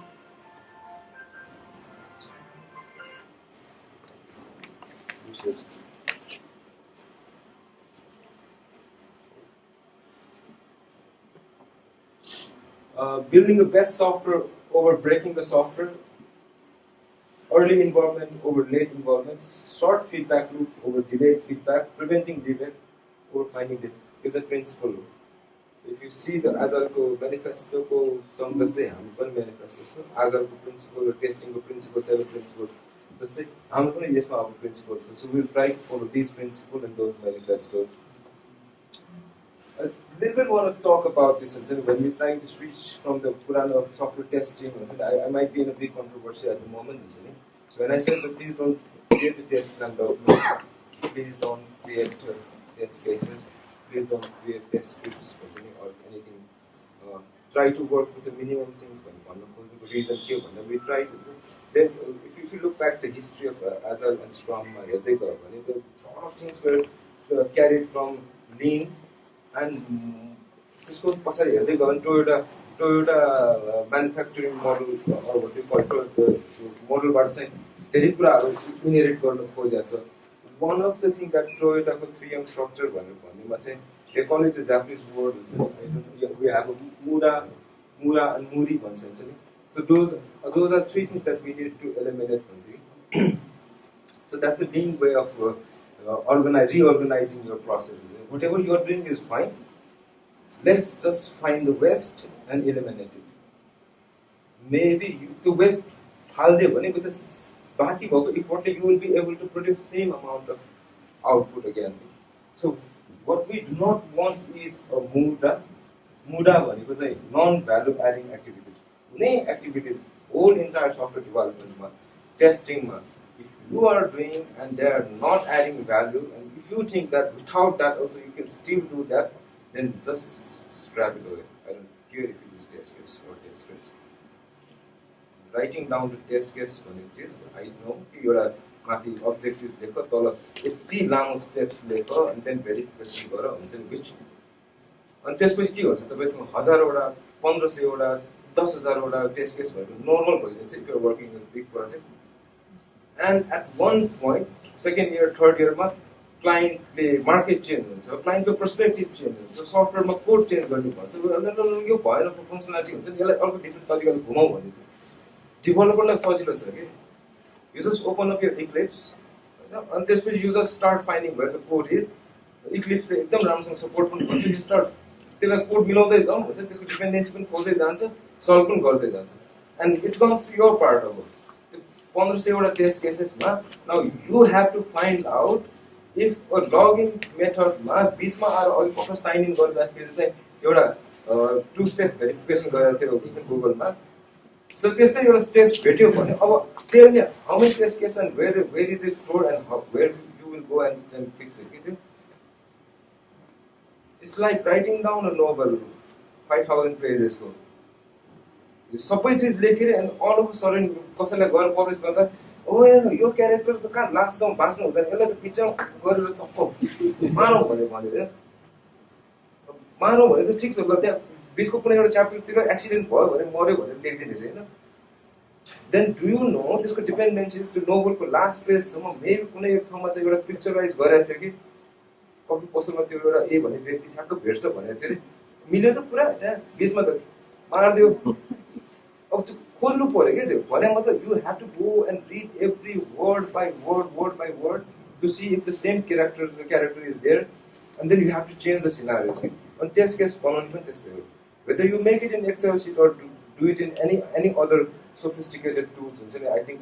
Building the best software over breaking the software, early involvement over late involvement, short feedback loop over delayed feedback, preventing defect over finding defect is a principle. So if you see the Agile manifesto, some जस्तै हामी पनि manifesto छ, Agile principle or testing principle, 7 principles. जस्तै हाम्रो पनि यसमा अब principles छ. So we'll try to follow these principles and those manifestos. A little bit want to talk about this when we're trying to switch from the Purana software testing. I might be in a big controversy at the moment. So when I said that please don't create a test plan document, please don't create test cases, please don't create test scripts or anything. Try to work with the minimum things. The reason we try to. Then if you look back the history of Agile and Scrum, there are a lot of things were carried from Lean. And त्यसको पछाडि हेर्दै गयो भने Toyota manufacturing model or what we call मोडलबाट चाहिँ धेरै कुराहरू inherit गर्न खोजेको छ. One of the things that Toyota को 3M structure भन्नेमा चाहिँ they call it a Japanese word we have a Mura and Muri भन्छ नि. So those are 3 things that we need to eliminate. So that's a lean way of reorganizing your process. Whatever you are doing is fine. Let's just find the waste and eliminate it. Maybe the waste halde bhane because baki bhako effort you will be able to produce same amount of output again. So what we do not want is a muda bhaneko chai non value adding activities. Many activities whole entire software development ma testing ma if you are doing and they are not adding value, and if you think that without that also you can still do that, then just scrap it away. I don't care if it is test case or test scripts. Writing down the test case, I know माथि objective लेख तल यति लामो steps लेख अनि then verification गर हुन्छ नि बुझ्छु अनि त्यसपछि के हुन्छ तपाईँसँग 1000वटा 1500वटा 10,000वटा टेस्ट केस भएको नर्मल भइदिन्छ if you are working in big project and at one point second year third इयरमा क्लाइन्टले मार्केट चेन्ज हुन्छ क्लाइन्टको पर्सपेक्टिभ चेन्ज हुन्छ सफ्टवेयरमा कोड चेन्ज गर्ने भन्छ यो भएन फङ्सनालिटी हुन्छ नि यसलाई अर्को डिफ्रेन्ट तरिकाले घुमाउ भनिन्छ डेभलपरलाई सजिलो छ कि you just open up your Eclipse होइन अनि त्यसपछि you just start finding where the code is इक्लिप्सले एकदम राम्रोसँग सपोर्ट पनि गर्छ यु स्टार्ट त्यसलाई कोड मिलाउँदै जाउँ हुन्छ त्यसको डिपेन्डेन्सी पनि खोज्दै जान्छ सल्भ पनि गर्दै जान्छ and it comes to your part अब 1500वटा टेस्ट केसेसमा now you have to find out if a login मेथडमा बिचमा आएर अलिक भर्खर साइन इन गर्दाखेरि चाहिँ एउटा 2 स्टेप भेरिफिकेसन गरेको थियो हुन्छ गुगलमा सो त्यस्तै एउटा स्टेप्स भेट्यो भने अब tell me how many test case and where is it store and where you will go and fix it के त्यो it's like writing down a novel 5000 पेजेसको सबै चिज लेखेर एन्ड अल अफ सडन कसैलाई गएर पब्लिस गर्दा ओ यो क्यारेक्टर त कहाँ लास्टसम्म बाँच्नु हुँदैन यसलाई त बिचमा गरेर चक्क मारौँ भनेर मारौँ भने त ठिक छ ल त्यहाँ बिचको कुनै एउटा च्याप्टरतिर एक्सिडेन्ट भयो भने मऱ्यो भनेर लेखिदिने अरे होइन देन डु यु नो त्यसको डिपेन्डेन्सिज त्यो नोभलको लास्ट पेजसम्म मेबी कुनै एक ठाउँमा चाहिँ एउटा पिक्चराइज गरेको थियो कि कफी पसलमा त्यो एउटा ए भन्ने व्यक्ति ठ्याक्क भेट्छ भनेको थियो अरे मिल्यो त पुरा त्यहाँ बिचमा त मारिदियो अब त्यो खोज्नु पऱ्यो क्या त्यो भने मतलब you have to go and read every word by word to see if the same character is there and then you have to change the scenario चाहिँ अनि टेस्ट केस बनाउनु पनि त्यस्तै हो whether you make it in Excel sheet or do it in any other sophisticated tools हुन्छ नि I think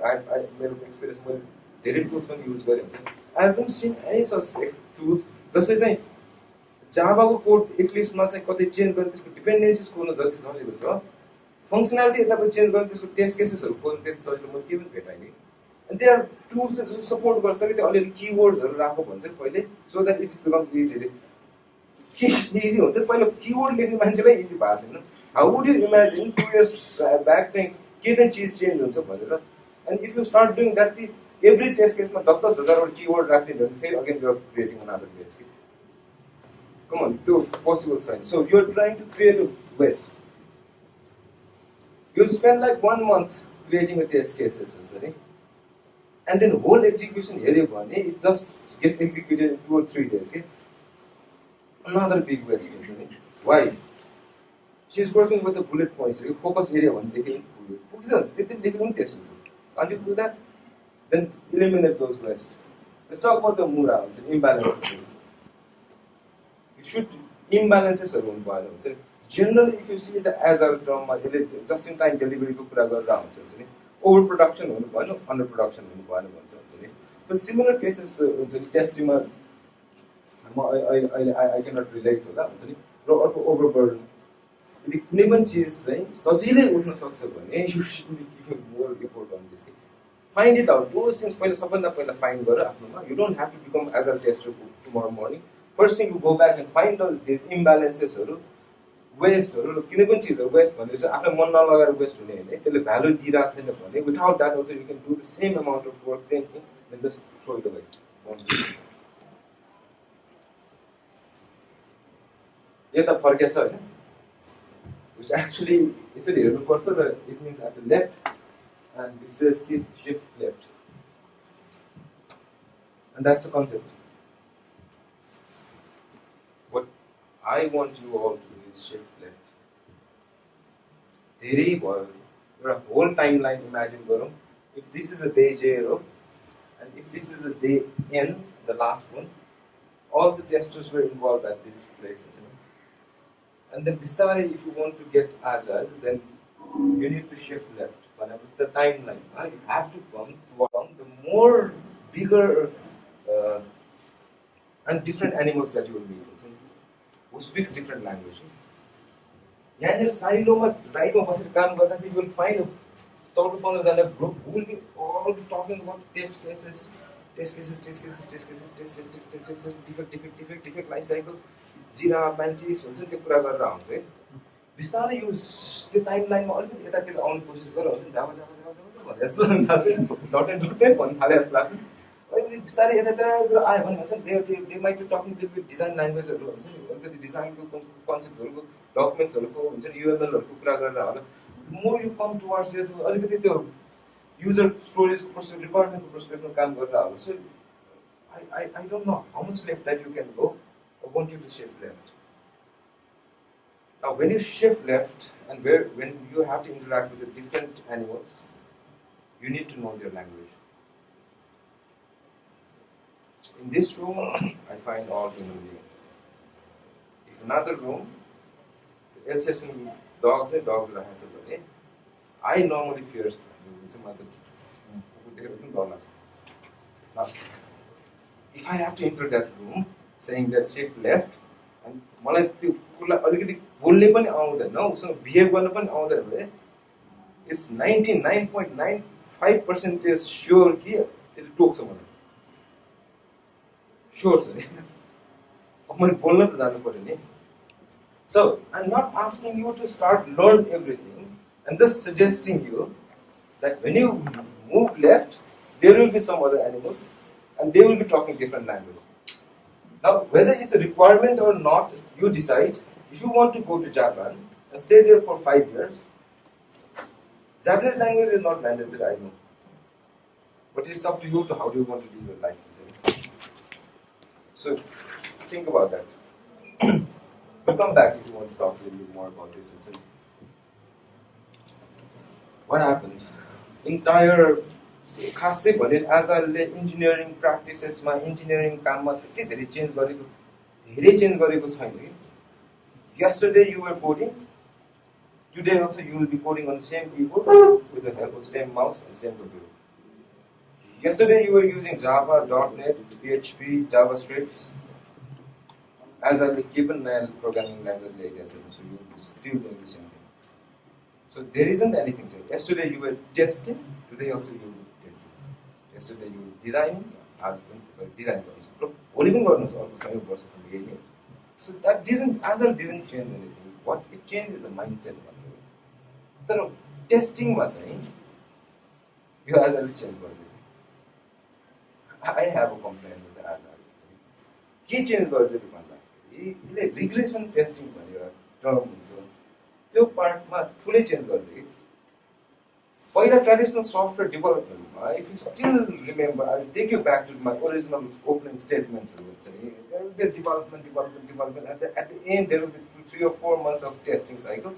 मेरो experience मैले धेरै टुल्स पनि युज गरेँ हुन्छ I have don't seen any such tools जसले चाहिँ जाभाको कोड इक्लिप्समा चाहिँ कतै चेन्ज गर्ने त्यसको डिपेन्डेन्सिज खोज्नु जति सजिलो छ फङ्सनालिटी यताको चेन्ज गर्ने त्यसको टेस्ट केसेसहरू खोज्नु त्यति सजिलो म के पनि भेटाएँ अनि त्यहाँ टुल्स जस्तो सपोर्ट गर्छ कि त्यो अलिअलि किवर्ड्सहरू राखो भन्छ पहिले so that it becomes easy easy हुन्छ पहिला किवर्ड लेख्ने मान्छेलाई इजी भएको छैन how would you imagine 2 years back चाहिँ के चाहिँ चिज चेन्ज हुन्छ भनेर and if you start doing that every test केसमा 10,000वटा किवर्ड राख्ने भने फेरि again you're creating another page कि कम अन त्यो पोसिबल छैन so you're trying to create a waste you spend like 1 month creating a test cases हुन्छ नि एन्ड देन होल एक्जिक्युसन हेऱ्यो भने it just get executed in 2 or 3 days के another big waste हुन्छ नि why she is working with the bullet points focus area भनेदेखि पुग्छ त्यति लेखेर पनि टेस्ट हुन्छ until you do that then eliminate those waste let's talk about the mura हुन्छ imbalances you should imbalances हुनु भएन हुन्छ नि generally if you see the agile term मा यसले just in time delivery को कुरा गरेर हुन्छ नि ओभर प्रोडक्सन हुनु भएन अन्डर प्रोडक्सन हुनु भएन भन्छ नि so similar cases हुन्छ नि टेस्टिङमा I cannot relate to that हुन्छ नि र अर्को ओभरबर्डन यदि कुनै पनि चिज चाहिँ सजिलै उठ्न सक्छ भने you should be giving more effort on this find it out those things सबभन्दा पहिला फाइन्ड गर आफ्नोमा you don't have to become agile tester tomorrow morning first thing you go back and find this इम्ब्यालेन्सेसहरू वेस्टहरू कुनै पनि चिजहरू West भनेर चाहिँ आफूलाई मन नलगाएर वेस्ट हुने होइन त्यसले भ्यालु दिइरहेको छैन भने without that also you can do the same amount of work same thing then just throw it away यता फर्केछ होइन which actually यसरी हेर्नुपर्छ र it means at the left and this says कि shift left and that's the concept what I want you all to do is shift left धेरै भयो एउटा whole timeline imagine गरौँ if this is a day 0 and if this is a day n the last one all the testers were involved at this place and then Vistara, if you want to get agile, then you need to shift left. Whenever the timeline, you have to come along the more bigger and different animals that you will meet. Who speaks different language. Yeah, silo right over you will find a group who will be all talking about test cases, defect life cycle. जिरा पेन्टिस हुन्छ नि त्यो कुरा गरेर आउँछ है बिस्तारै यो त्यो टाइमलाइनमा अलिकति यतातिर आउने कोसिस गरेर हुन्छ नि जाब यस्तो भन्दा चाहिँ डटेड भन्नु थाले जस्तो लाग्छ अहिले बिस्तारै यतातिर आयो भने भन्छ they might be talking little bit design ल्याङ्ग्वेजहरू हुन्छ नि अलिकति डिजाइनको कन्सेप्टहरूको डकुमेन्ट्सहरूको हुन्छ नि युएमएलहरूको कुरा गरेर होला मोर यु कम टुवर्ड्स यस अलिकति त्यो युजर स्टोरेजको पर्सपेक्टिभ रिक्वायरमेन्टको पर्सपेक्टिभमा काम गरेर होला so I don't know how much left that you can go. I want you to shift left. Now, when you shift left and when you have to interact with the different animals, you need to know their language. In this room, I find all human beings. If another room, the Alsatian dogs and dogs are handsome, I normally fear now, if I have to enter that room saying that shift left and मलाई त्यो कुला अलिकति बोल्ने पनि आउँदैन उसँग behave गर्न पनि आउँदैन भने इट्स 99.95% स्योर कि त्यसले टोक्छ मलाई स्योर छ नि अब मैले बोल्न त जानु पर्यो नि so I am not asking you to start learn everything and just suggesting you that when you move left there will be some other animals and they will be talking different language. Now, whether it's a requirement or not, you decide. If you want to go to Japan and stay there for 5 years, Japanese language is not mandatory, I know. But it's up to you to how do you want to live your life. So, think about that. We'll come back if you want to talk a little bit more about this. What happened? Entire खासै भने आजले engineering प्र्याक्टिसेसमा engineering काममा त्यति धेरै change गरेको छैन कि yesterday you were coding today also you will be coding on the same keyboard with the help of the same mouse and same computer yesterday you were using Java, .NET, PHP, JavaScript as a given programming language like this so you will be still doing the same thing so there isn't anything to it yesterday you were testing today also you will yesterday you designing as design only so that Agile didn't change anything. What it changed is the mindset. The testing was saying you Agile change. I have a complaint with the Agile. Key change regression testing term त्यो पार्टमा ठुलै change गर्दै पहिला traditional software डेभलपमेन्टमा if you still remember I take you back to my original opening स्टेटमेन्ट्सहरू हुन्छ नि there will be development at the end there will be 3 or 4 months of testing cycle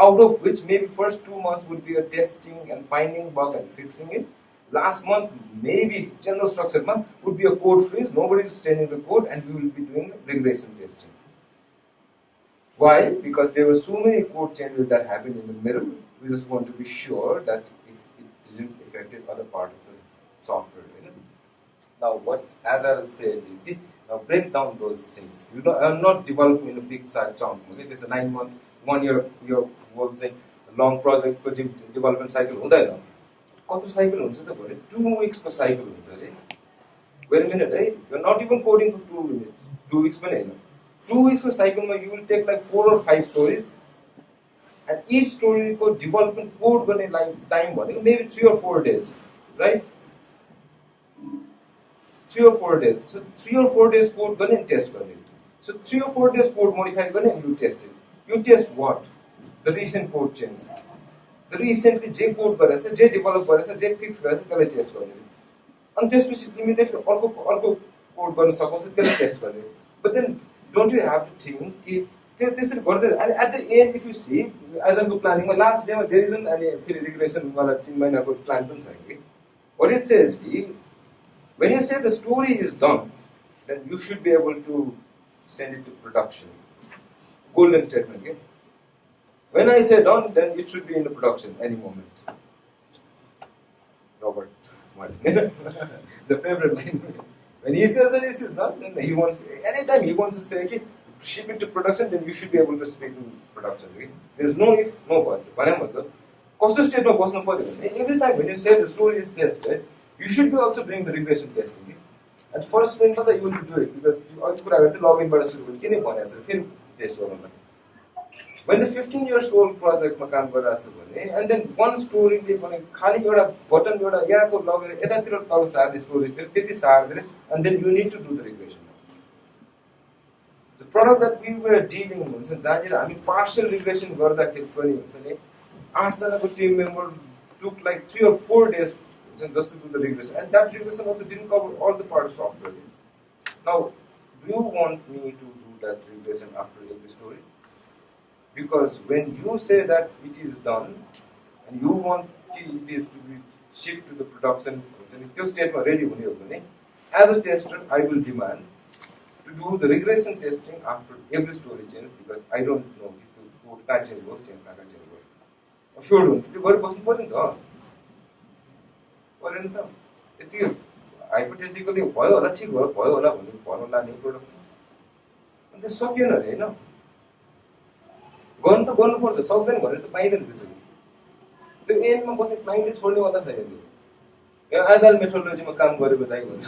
out of which maybe first 2 months would be a testing and finding bug and fixing it last month maybe general structure would be a code freeze nobody is changing the code and we will be doing regression testing why because there were so many code changes that happened in the middle we just want to be sure that it didn't affect other part of the software. Now, what as I said, now break down those things. You know, I'm not developing in a big size chunk. Okay, there's a 9 months, 1 year, your work say long project development cycle. What cycle? 2 weeks per cycle. Wait a minute, you're not even coding for 2 minutes. 2 weeks per 2 weeks per cycle, you will take like 4 or 5 stories. And each story code development code time maybe 3 or 4 days, right? 3 or 4 days. So 3 or 4 days code test. So 3 or 4 days code modify and you test it. You test what? The recent code change. The recently J code J develop J fix test. And test immediately all code test. But then don't you have to think and at the end if you see as I'm planning my last day there isn't any regression plan what it says when you say the story is done then you should be able to send it to production golden statement when I say done then it should be in the production any moment Robert the favorite line when he says that this is done then he wants anytime he wants to say ship it to production, then you should be able to speak in production. There's no if, no but. Every time when you say the story is tested, you should be also doing the regression testing. At first, when you will do it because you also log in by the test. when the 15 years old project ma kaam गरिरहेछ भने and then one story ले पनि खाली एउटा button एउटा यहाँको लगेर यतातिर तल सार्ने स्टोरी त्यति सार्दिएर and then you need to do the regression. The product that we were dealing हुन्छ जहाँनिर हामी partial regression गर्दाखेरि पनि हुन्छ नि 8 जनाको team member took like 3 or 4 days just to do the regression, and that regression also didn't cover all the parts of software. Now, do you want me to do that regression after every story? Because when you say that it is done and you want it is to be shipped to the production, त्यो स्टेटमा ready हुने हो भने, as a tester, I will demand to do the regression testing after every story change, because I don't know if the code कहाँ change भयो, कहाँ change भयो. Sure हुन्छ त्यो गरि बस्नु पर्यो नि त. परेन त. यति हाइपोथेटिकली भयो होला, ठीक भयो होला भन्ने भन्नु लाग्ने प्रोडक्सन. अनि त्यो सकिएन अरे हैन. गर्नु त गर्नुपर्छ, सक्दैन भनेर त पाइदैन त्यसरी. त्यो एन्डमा बस्ने क्लाइन्टले छोड्नेवाला छैन त्यो. यो एजाइल मेथोडोलोजीमा काम गरेको दाइ भन्छ.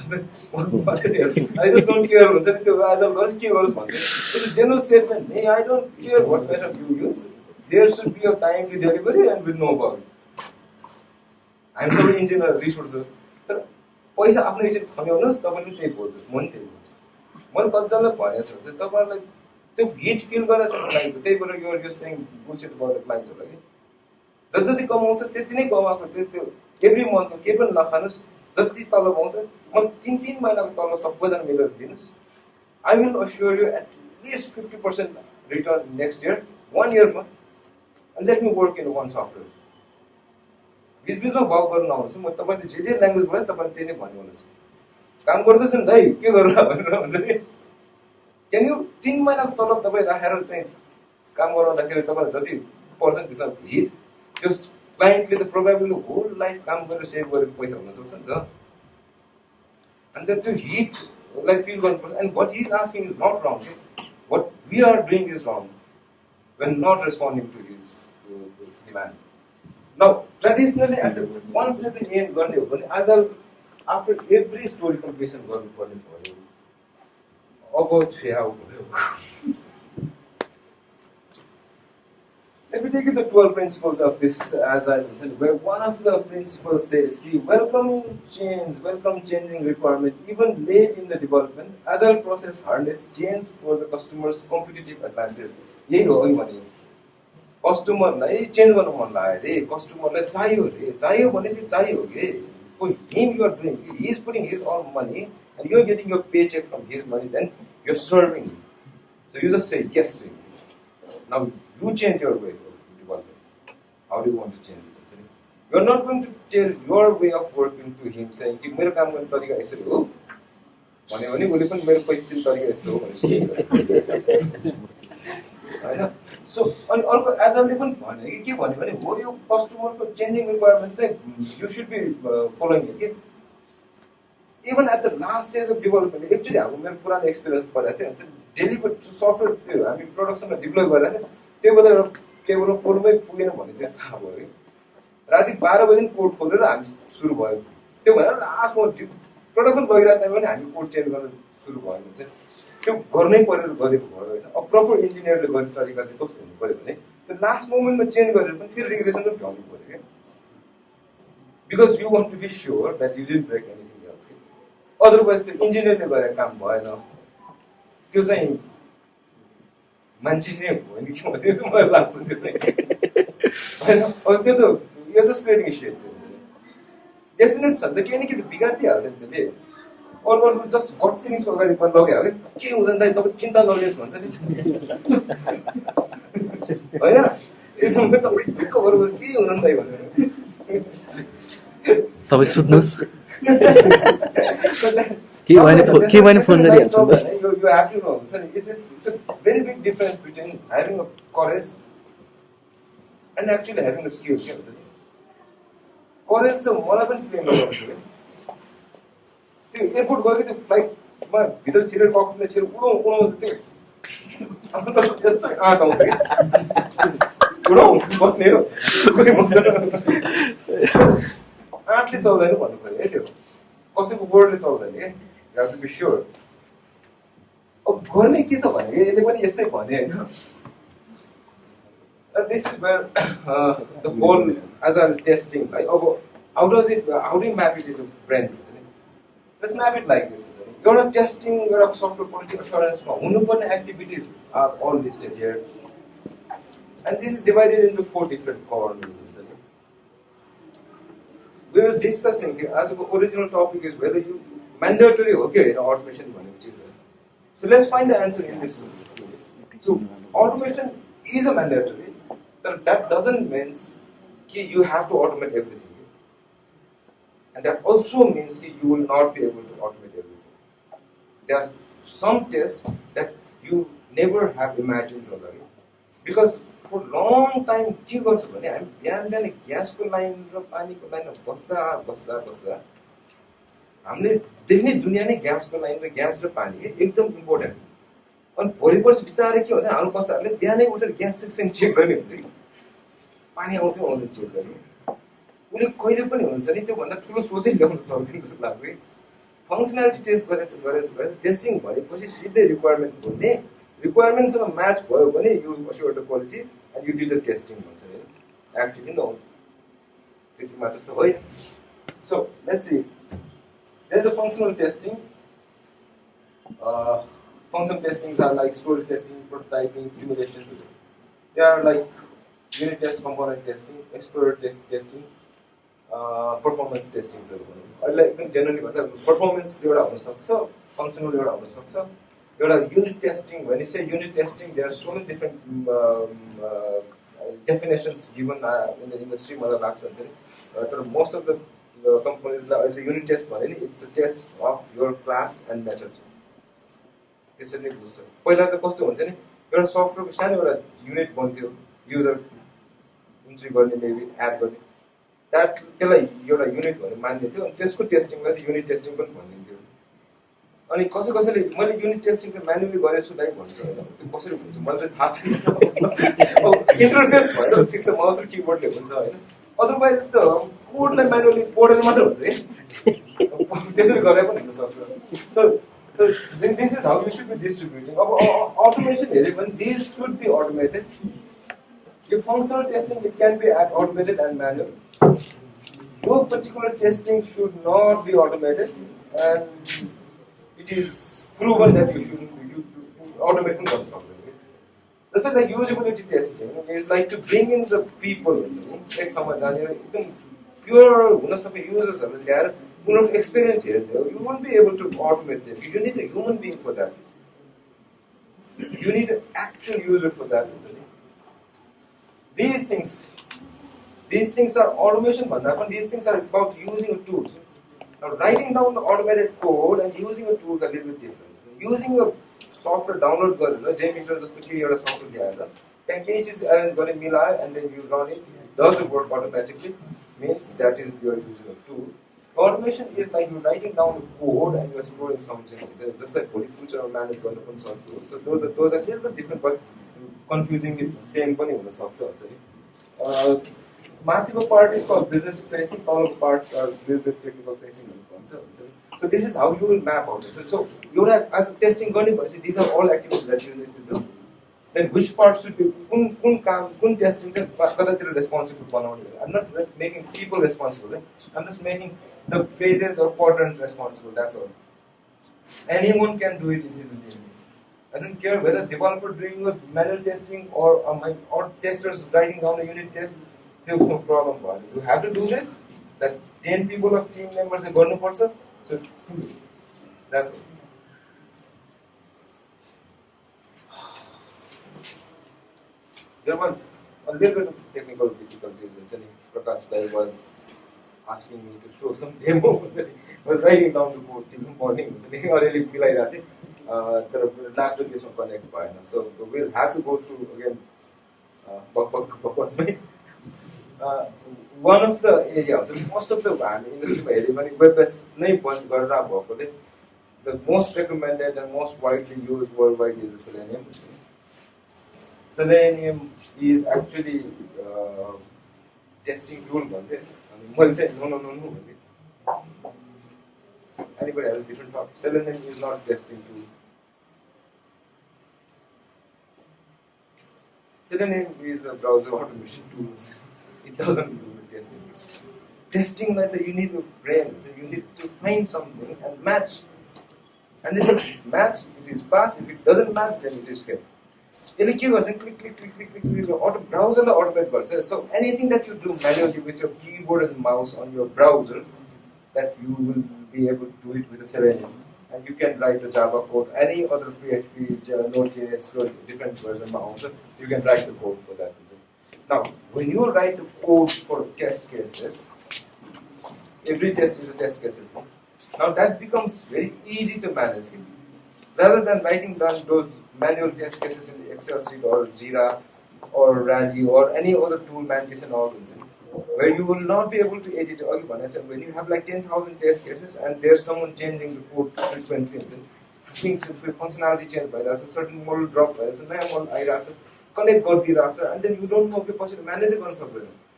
I just don't care हुन्छ नि त्यो एजाइल गर्छ के गरोस् भन्छ. त्यो जेनरल स्टेटमेन्ट नै I don't care what method you use. There should be a timely delivery and with no bug. I'm sorry engineer resource हो. तर पैसा आफ्नो इन्जिन खन्याउनुहोस् तपाईँले त्यही बोल्छ, म नि त्यही बोल्छु. मैले कतिजनालाई भनेको छु चाहिँ तपाईँहरूलाई त्यो हिट फिल गरेर छ क्लाइन्टको, त्यही भएर यो सेङ बुलसिट गरेर क्लाइन्ट होला कि जति कमाउँछ त्यति नै कमाएको त्यो एभ्री मन्थको केही पनि नखानुहोस्, जति तल पाउँछ म 3 महिनाको तल सबैजना मिलेर दिनुहोस्. I will assure you at least 50% return next year 1 इयरमा. Let me work in one software. बिचबिचमा बग गर्नु नआउनुहोस्. म तपाईँले जे ल्याङ्ग्वेज बोल्यो तपाईँले त्यही नै भन्नुहोस्. काम गर्दैछ नि दाइ के गर्नु भनेर हुन्छ नि. क्यान यु 3 महिनाको तलब तपाईँ राखेर चाहिँ काम गराउँदाखेरि तपाईँलाई जति पर्सेन्ट त्यसमा हिट त्यो क्लाइन्टले त प्रोभाबली होल लाइफ काम गरेर सेभ गरेको पैसा हुनसक्छ नि त. अनि त्यो हिटलाई फिल गर्नुपर्छ. And what is asking is not wrong. What we are doing is wrong when not responding to his demand. Now, traditionally, at one certain end, Agile, after every story completion, let me take you the 12 principles of this Agile, where one of the principles says, welcoming change, welcome changing requirement, even late in the development. Agile process harness change for the customer's competitive advantage. यही हो भने कस्टमरलाई change गर्न मन लाग्यो रे, कस्टमरलाई चाहियो भनेपछि चाहियो के. Him you are doing, he is putting his own money and you are getting your paycheck from his money, then you are serving him. So you just say yes to him. Now you change your way of development. How do you want to change it? You are not going to tell your way of working to him saying कि मेरो काम गर्ने तरिका यसरी हो भन्यो भने उले पनि मेरो पैसा दिने तरिका यस्तो हो भनेपछि हैन. सो अनि अर्को एजाइलले पनि भने कि के भन्यो भने हो यो कस्टमरको चेन्जिङ रिक्वायरमेन्ट चाहिँ you should be following it. Even at the last stage of development actually हाम्रो मेरो पुरानो एक्सपिरियन्स परेको थियो. डेलिभर सफ्टवेयर त्यो हामी प्रोडक्सनमा डिप्लोय गरेको थियो. त्यो बेला टेबलमा कोडमै पुगेन भने चाहिँ थाहा भयो कि राति 12 बजे कोड खोलेर हामी सुरु भयो. त्यो भनेर लास्टमा प्रोडक्सन गइरहेको टाइममा पनि हामी कोड चेन्ज गर्न सुरु भयो भने चाहिँ त्यो गर्नै परेर गरेको भयो होइन. अब प्रपर इन्जिनियरले गर्ने तरिका चाहिँ कस्तो हुनु पऱ्यो भने त्यो लास्ट मोमेन्टमा चेन्ज गरेर पनि फेरि रिग्रेसन पनि भ्याउनु पऱ्यो क्या. Because you want to be sure that you didn't break anything else कि. अदरवाइज त्यो इन्जिनियरले गरेको काम भएन, त्यो चाहिँ मान्छे नै हो नि के भनेको मलाई लाग्छ त्यो चाहिँ होइन. अब त्यो त यो जस्ट क्रिएटिङ सेट हुन्छ नि डेफिनेट छ नि त. केही न केही त बिगारिदिइहाल्छ नि त्यसले. अरू जस्ट गट फिलिङ्सको अगाडि पनि लग्यो है के हुँदैन दाइ तपाईँ चिन्ता नलिनुहोस् भन्छ नि होइन. एकदम तपाईँ ढुक्क भएर के हुँदैन दाइ भनेर तपाईँ सुत्नुहोस् के भने फोन गरिहाल्छु नि त. यो ह्याप्पी हुन्छ नि. It's a very big difference between having a courage and actually having a skill. के हुन्छ नि करेज त मलाई पनि फ्लेम गर्छ कि त्यो एयरपोर्ट गयो कि त्यो फ्लाइटमा भित्र छिरेर ककपिटमा छिरेर उडाउँछ त्यो यस्तो आँट आउँछ कि उडाउँ बस्ने हो कोही आँटले चल्दैन भन्नु पऱ्यो है. त्यो कसैको वर्डले चल्दैन क्या. You have to be sure. अब गर्ने के त भने यसले पनि यस्तै भने होइन. This is where the whole agile testing, like, how do you map it into brand? Let's map it like this. Your testing, your software quality assurance, activities are all listed here. And this is divided into 4 different core reasons. We were discussing as the original topic is whether you mandatory automation money. So let's find the answer in this. So automation is a mandatory. That doesn't mean you have to automate everything. And that also means you will not be able to automate everything. There are some tests that you never have imagined already. Because for a long time, के गर्छु भने हामी बिहान बिहान ग्यासको line र पानीको लाइनमा बस्दा हामीले देख्ने दुनिया नै ग्यासको लाइन र ग्यास र पानी एकदम इम्पोर्टेन्ट अनि भोलि पर्सि बिस्तारै के हुन्छ हाम्रो बच्चाहरूले बिहानै उठेर ग्यास सेक्सन चेक गर्ने हुन्छ कि पानी आउँछ आउँदैन चेक गर्ने उसले कहिले पनि हुन्छ नि त्यो भन्दा ठुलो सोचै ल्याउन सक्दैन जस्तो लाग्छ फङ्सनालिटी टेस्ट गरेछ टेस्टिङ भनेपछि सिधै रिक्वायरमेन्ट खोल्ने रिक्वायरमेन्टसँग म्याच भयो भने you assure the quality and you did the testing भन्छ नि एक्चुअली नो त्यति मात्र त होइन so let's see there is a functional testing functional testings are like story testing, prototyping, simulations. They are like unit test, component testing, explorer testing, performance testing. Like generally, performance so functional unit testing. When you say unit testing, there are so many different definitions given in the industry. Most of the companies, the unit test, it's a test of your class and method. त्यसरी नै बुझ्छ पहिला त कस्तो हुन्थ्यो नि एउटा सफ्टवेयरको सानो एउटा युनिट बन्थ्यो युजर इन्ट्री गर्ने मेबी एड गर्ने त्यसलाई एउटा युनिट भनेर मानिन्थ्यो अनि त्यसको टेस्टिङलाई चाहिँ युनिट टेस्टिङ पनि भनिन्थ्यो अनि कसैले मैले युनिट टेस्टिङ त म्यानुअली गरेछु दाइ भन्छ होइन त्यो कसरी हुन्छ मलाई चाहिँ थाहा छैन इन्टरफेस भएर ठिक छ माउस र किबोर्डले हुन्छ होइन अदरवाइज त कोडलाई म्यानुअली पढेर मात्र हुन्छ है त्यसरी गरेर पनि हुनसक्छ So this is how you should be distributing. Automation, these should be automated. If functional testing, it can be automated and manual. Your particular testing should not be automated, and it is proven that you should automate something. That's like usability testing. It's like to bring in the people. Pure users experience here, you won't be able to automate them. You need a human being for that. You need an actual user for that. These things are automation, but these things are about using a tool. Now, writing down the automated code and using a tool is a little bit different. Using a software download, JMeter just to create a software, and is and then you run it. Does it work automatically? Means that is you are using a tool. Automation is like you're writing down the code and you're storing something. It's just like poly future or manage one open source tools. So those are a little bit different, but confusing is same bunny on the socks. Mathematical part is called business facing, all parts are a little bit technical facing. So this is how you will map out it. So you as a testing these are all activities that you need to do. Then which part should be kun testing responsible? I'm not making people responsible. I'm just making the phases or quadrants responsible. That's all. Anyone can do it in the team. I don't care whether developer doing a manual testing or testers writing down a unit test. There's no problem. You have to do this. Like 10 people of team members are going to person. So that's all. There was a little bit of technical difficulties. Prakash Bhai was asking me to show some demo. I was writing down the code till morning. Laptop is not connected. So we'll have to go through again. One of the areas, most of the industry the most recommended and most widely used worldwide is Selenium. Selenium is actually testing tool. No. Anybody has a different thought? Selenium is not testing tool. Selenium is a browser automation tool. It doesn't do the testing. Testing like you need a brain, so you need to find something and match. And then if it match, it is pass. If it doesn't match, then it is fail. Click, auto browser automate. So anything that you do manually with your keyboard and mouse on your browser, that you will be able to do it with a Selenium. And you can write the Java code, any other PHP, Node.js, or different version also, you can write the code for that. Now, when you write the code for test cases, every test is a test case. Now that becomes very easy to manage. Rather than writing down those manual test cases in the Excel sheet or Jira or Rally or any other tool management organization, where you will not be able to edit all one. When you have like 10,000 test cases and there's someone changing the code frequently, things functionality change by a certain model drop by a model connect and then you don't know if you manage it.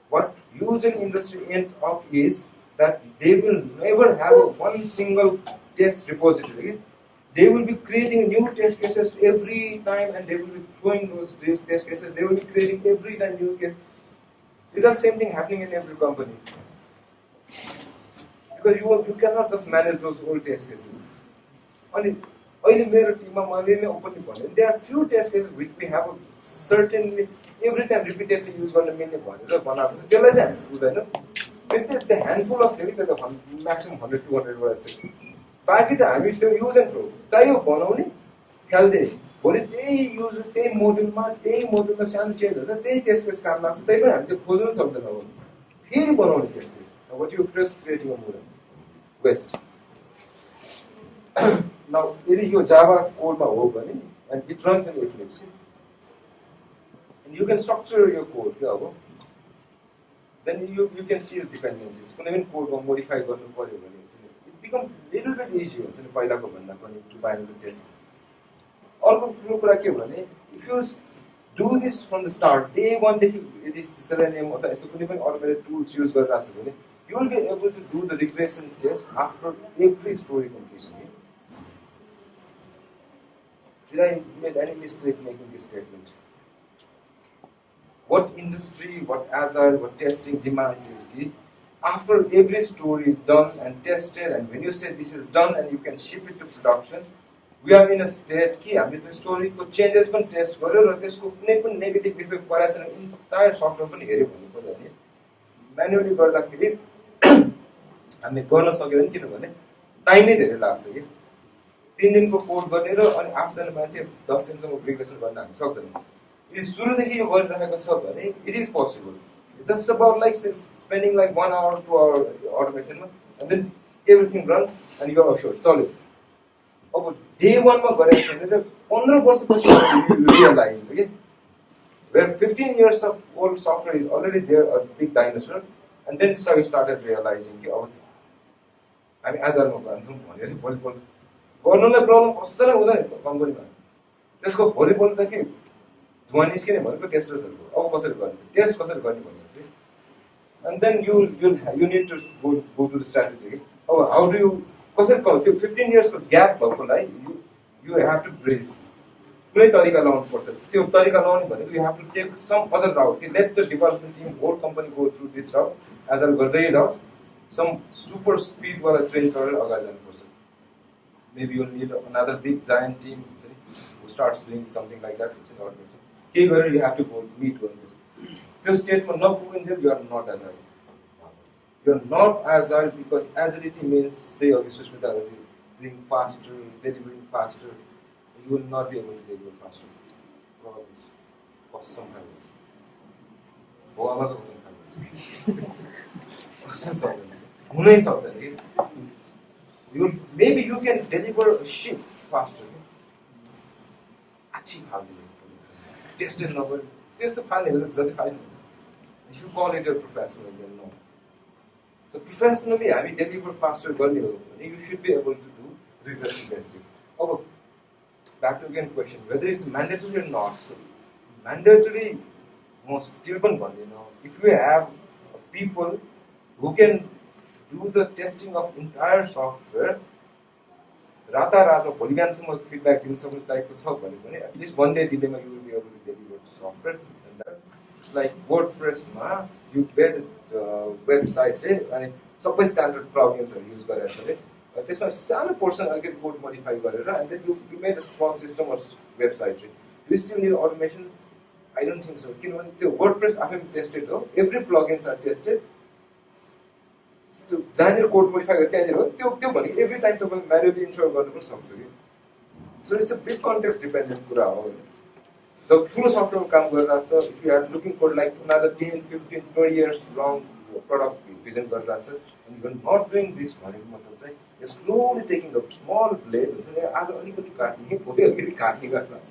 What usually industry ends up is that they will never have one single test repository. They will be creating new test cases every time and they will be throwing those test cases. They will be creating every time new case. Is the same thing happening in every company? Because you cannot just manage those old test cases. There are few test cases which we have certainly every time repeatedly used on the minute one. The handful of maximum 100, 200 words. बाकी त हामी त्यो use and throw चाहियो बनाउने खेल्दिने भोलि त्यही use त्यही मोडुलमा सानो चेन्ज हुन्छ त्यही टेस्ट केस काम लाग्छ त्यही पनि हामी त्यो खोज्नु सक्दैन हो फेरि बनाउने test case what you first creating a model waste now यदि यो जावा कोडमा हो भने and it runs in Eclipse and you can structure your code के अब then you can see the dependencies. कुनै पनि कोडमा मोडिफाई गर्नु पर्यो भने become little bit easier हुन्छ नि पहिलाको भन्दा पनि to manage the test. अर्को ठुलो कुरा के भने if you do this from the start, day one देखि यदि Selenium अथवा यस्तो कुनै पनि automated tools use गरिरहेको छ भने you will be able to do the regression test after every story completion. Did I make any mistake making this statement? What industry, what Agile, what testing demands is after every story done and tested, and when you say this is done and you can ship it to production, we are in a state कि हामी त्यो story को changes पनि test गर्यो र त्यसको कुनै पनि negative effect परेको छैन entire software पनि हेर्यो भन्नु पर्यो भने manually गर्दाखेरि हामीले गर्न सक्यो भने किनभने टाइम नै धेरै लाग्छ कि 3 दिनको कोड गर्ने र अनि 8 जना मान्छे 10 दिनसम्म रिग्रेसन गर्न हामी सक्दैनौँ यदि सुरुदेखि यो गरिरहेको छ भने it is possible. It's just about like spending like 1 hour, 2 hour automation and then everything runs and you are assured. Solid. अब day 1 मा गरेको छैन र 15 वर्षपछि you realize okay where 15 years of old software is already there, a big dinosaur, and then we started realizing कि अब हामी Agile मा जान्छौँ भनेर भोलिपल्ट गर्नुलाई प्रब्लम कसैलाई हुँदैन कम्पनीमा त्यसको भोलिपल्ट त के धुवा निस्किने भनेको टेस्टर्सहरुको अब कसरी गर्ने टेस्ट कसरी गर्ने भनेपछि and then you need to go to the strategy. Oh, how do you कसरी त्यो 15 years को gap भएकोलाई you have to bridge कुनै तरिका लाउनु पर्छ त्यो तरिका लाउने भनेको you have to take some other route. Let the development team whole company go through this route as well गर्दै जाओस् some super speed वाला ट्रेन चढेर अगाडि जानुपर्छ. Maybe you'll need another big giant team who starts doing something like that. You have to go meet one person. This statement not proven you are not agile. You are not agile because agility means stay doing faster, delivering faster. You will not be able to deliver faster. Maybe you can deliver a ship faster. Tested number, just the panel is the if you call it a professional, then no. So professionally, I mean, deliver faster, you should be able to do regression testing. Oh, back to again question, whether it's mandatory or not. So mandatory, most still if you have people who can do the testing of entire software, Rata feedback in some type of software, at least one day you will be able to deliver the software. Like वर्डप्रेसमा you बेड वेबसाइटले अनि सबै standard प्लगइन्सहरू use गरेर छ अरे त्यसमा सानो पोर्सन अलिकति कोड मोडिफाई गरेर and then you made a small system or website रे you still need automation I don't think so किनभने त्यो वर्डप्रेस आफै टेस्टेड हो एभ्री प्लगइन्स आर टेस्टेड जहाँनिर कोड मोडिफाई गरेर त्यहाँनिर हो त्यो भनेको एभ्री टाइम तपाईँले म्यानुअली इन्स्टल गर्नु पनि सक्छ कि so it's a big context dependent कुरा हो जब ठुलो सफ्टवेयरमा काम गरिरहेको छ if you are looking for like उनीहरू 10, 15, 20 years लङ प्रडक्ट भिजन गरिरहेको छ and you not doing this भनेको मतलब चाहिँ यो slowly taking the small blade हुन्छ नि आज अलिकति काट्ने भोलि अलिकति काट्ने गरिरहेको छ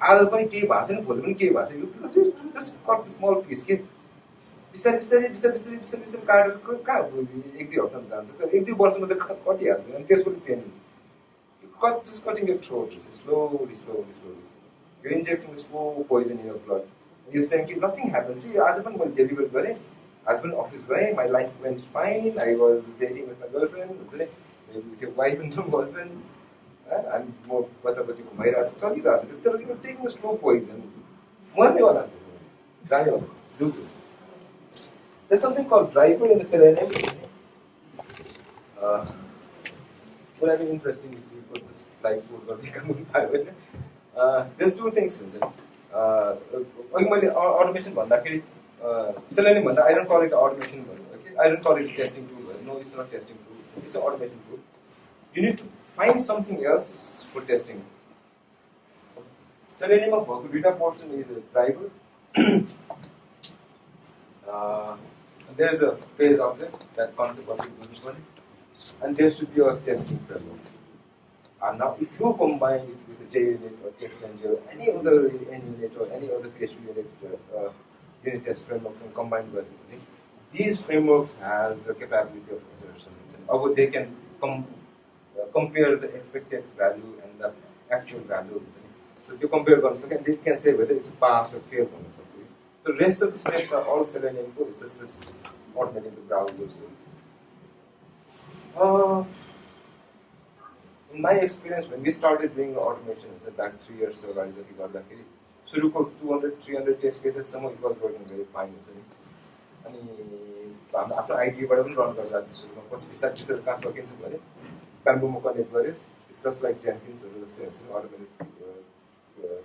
आज पनि केही भएको छैन भोलि पनि केही भएको छैन because you just cut the small piece के बिस्तारै बिस्तारै बिस्तारै बिस्तारै बिस्तारै बिस्तारै काटेर कहाँ 1-2 हप्तामा जान्छ तर 1-2 वर्षमा त कटिहाल्छ अनि त्यसको पेन हुन्छ just cutting your throat slowly. You're injecting the slow poison in your blood. You're saying nothing happens. See, as I was delivered by husband office guy, my life went fine. I was dating with my girlfriend, with your wife and your husband. I'm more bacha ko bhayira chha chaliरहेको छ तर you're taking a slow poison. मर्नेवाला छ जानेवाला छ There's something called driver in the selenium. Would have been interesting if you put this live code or become there's two things. Automation भन्दाखेरि Selenium भन्दा I don't call it automation. Okay? I don't call it testing tool. No, it's not testing tool. It's an automation tool. You need to find something else for testing. Selenium of data portion is a driver. There's a phase object, that concept of it goes on. And there should be a testing framework. And now, if you combine it with the JUnit or TestNG or any other NUnit or any other PHP unit test frameworks and combine them, these frameworks has the capability of assertion. Or they can compare the expected value and the actual value. So if you compare one second, they can say whether it's a pass or fail. So the rest of the steps are all Selenium code. It's just this automating the browser. In my experience, when we started doing automation, it's back 3 years ago, सुरुको 200-300 test cases सम्म it was working very fine. अनि हाम्रो आफ्नो आइडीबाट पनि run गर्दा थियो सुरुमा पछि बिस्तारै बिस्तारै कहाँ सकिन्छ भने ब्याम्बोमा कनेक्ट गऱ्यो इट्स जस्ट लाइक जेन्किन्सहरू जस्तै हुन्छ अटोमेटिक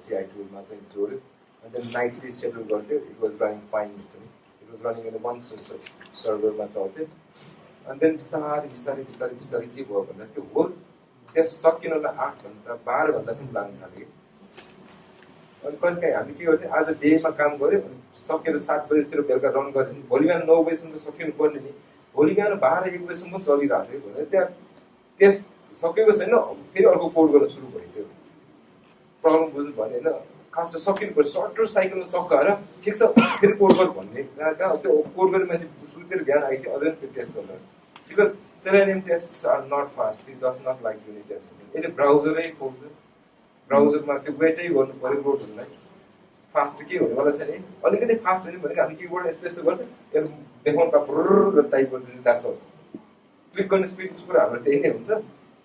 CI टुलमा चाहिँ जोड्यो and then nightly schedule गर्थ्यो it was running fine. It was running in one serverमा चल्थ्यो and then बिस्तारै के भयो भन्दा त्यो होल त्यस सकिनलाई 8 घण्टा 12 घण्टासम्म लाग्न थाल्यो अनि कहिलेकाहीँ हामी के गर्थ्यौँ आज डेमा काम गऱ्यो सकेर 7 बजेतिर बेलुका रन गऱ्यो भने भोलि बिहान 9 बजेसम्म त सकिनु पर्ने नि भोलि बिहान 12-1 बजेसम्म पनि चलिरहेको छ भने त्यहाँ त्यस सकेको छैन फेरि अर्को कोड गर्न सुरु भइसक्यो प्रब्लम बुझ्नु भने हैन खास त सकिनु पर्छ सर्टर साइकलमा सकाएर ठिक छ फेरि कोड गर भन्ने कहाँ त्यो कोड गर्ने मान्छे सुरुतिर ध्यान आइसक्यो अझै पनि टेस्ट चल्दैन because Selenium tests are not fast. It does not like unit testing. It's a browser खोल्छ ब्राउजरमा त्यो वेटै गर्नु पर्यो लोड हुनलाई फास्ट के हुने वाला छ नि अलिकति फास्ट हुने भनेको हामी किबोर्ड यस्तो गर्छ यो देखाउन त पुरर टाइप गर्छ द्याट्स अल क्लिक गर्ने स्पिड उसको हाम्रो त्यही नै हुन्छ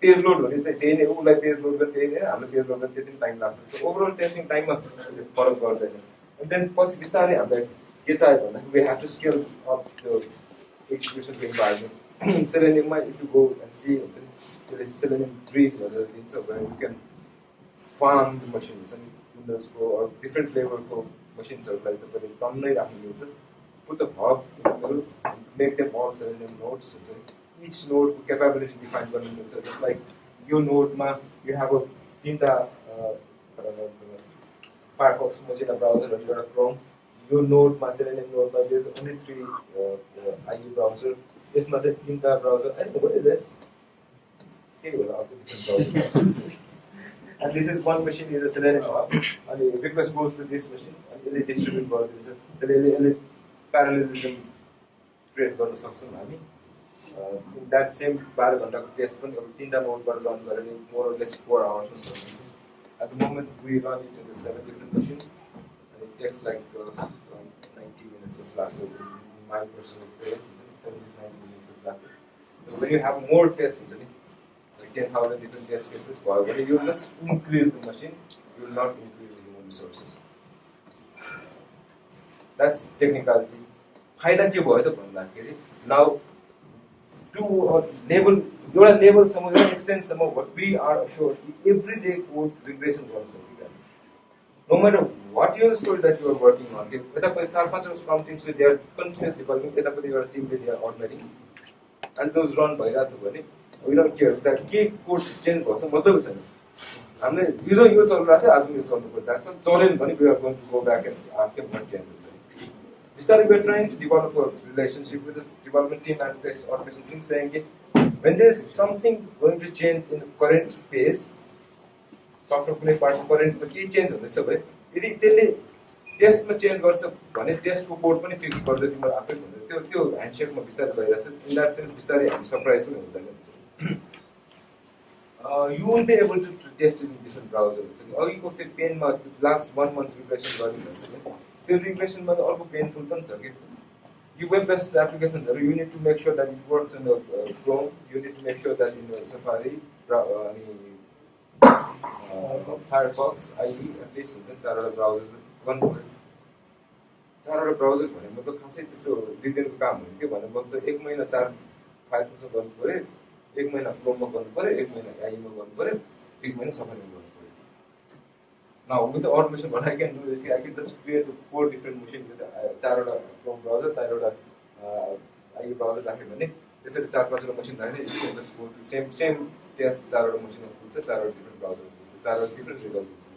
पेज लोड भने चाहिँ त्यही नै हो उलाई पेज लोड गर्ने त्यही नै हाम्रो पेज लोड गर्ने त्यति टाइम लाग्छ सो ओभरअल टेस्टिङ टाइममा फरक गर्दैन एन्ड देन पछि बिस्तारै हामीलाई के चाहियो भन्दा we have to scale up the execution environment Selenium, if you go and see, there is Selenium 3 where you can farm the machines and Windows or different flavor machines are like the put the hub in the middle and make them all Selenium nodes. Each node capability defines one node. So just like your node, you have a Tinta Firefox Mozilla browser and you have a Chrome. Your node, Selenium node, but there's only 3 IE browser. This must have been the browser. I don't know what is this. Okay, well, and this is one machine is a Selenium hub, and the request goes to this machine, and it is distributed for this. The parallelism create for the success. In that same parallel test, we have node run more or less 4 hours. At the moment, we run it in the 7 different machines, and it takes like 90 minutes or so. My personal experience. 90 minutes of that. So when you have more tests, like 10,000 different test cases, when you just increase the machine, you will not increase the human resources. That's technicality फाइदा के भयो त भन्दाखेरि now to level एउटा लेभलसम्म एउटा एक्सटेन्टसम्म we are assure कि एभ्री डे कोड रिग्रेसन गर्न सकिन्छ no matter what your story that you are working on कि यतापट्टि 4-5 स्क्रम टिम्सले दे आर कन्टिन्युस डेभलपिङ यतापट्टि एउटा टिमले they are organizing and those run भइरहेछ भने वी डोन्ट केयर द्याट के कोड चेन्ज भएछ मतलबै छैन हामीले हिजो यो चलिरहेको थियो आज यो चल्नु पर्छ चलेन भने we are going to go back and ask them what change हुन्छ बिस्तारै we are trying to develop a relationship with the development team and test organization team saying कि when there is something going to change in the current phase software कुनै पार्टमा करेन्टमा केही change हुँदैछ भने यदि त्यसले टेस्टमा चेन्ज गर्छ भने टेस्टको कोड पनि फिक्स गर्दै तिम्रो आफै हुँदैन त्यो ह्यान्डसेकमा बिस्तारै गइरहेछ इन द्याट सेन्स बिस्तारै हामी सरप्राइज पनि हुँदैन you will be able to test in different browsers अघिको त्यो पेनमा लास्ट 1 month रिग्रेसन गर्ने भन्छ नि त्यो रिग्रेसनमा अर्को पेनफुल पनि छ कि you web-based applications, you need to make sure that it works in the Chrome. You need to make sure that in the Safari, Firefox, IE, at least चारवटा browser गर्नुपर्यो चारवटा ब्राउजर भने मतलब खासै त्यस्तो 2 दिनको काम हो के भने मतलब 1 महिना 4 फायरफक्समा गर्नुपर्यो 1 महिना क्रोममा गर्नुपर्यो 1 महिना IE-मा गर्नुपर्यो 1 महिना सफारीमा गर्नुपर्यो Now with the automation, what I can do is I can just create 4 different machines with चारवटा Chrome browser, चारवटा IE browser राख्यो भने त्यसरी 4-5 मसिन राख्यो you can just go to same test चारवटा मसिनमा पुग्छ चारवटा डिफरेन्ट ब्राउजरमा पुग्छ चारवटा डिफरेन्ट रिजल्ट दिन्छ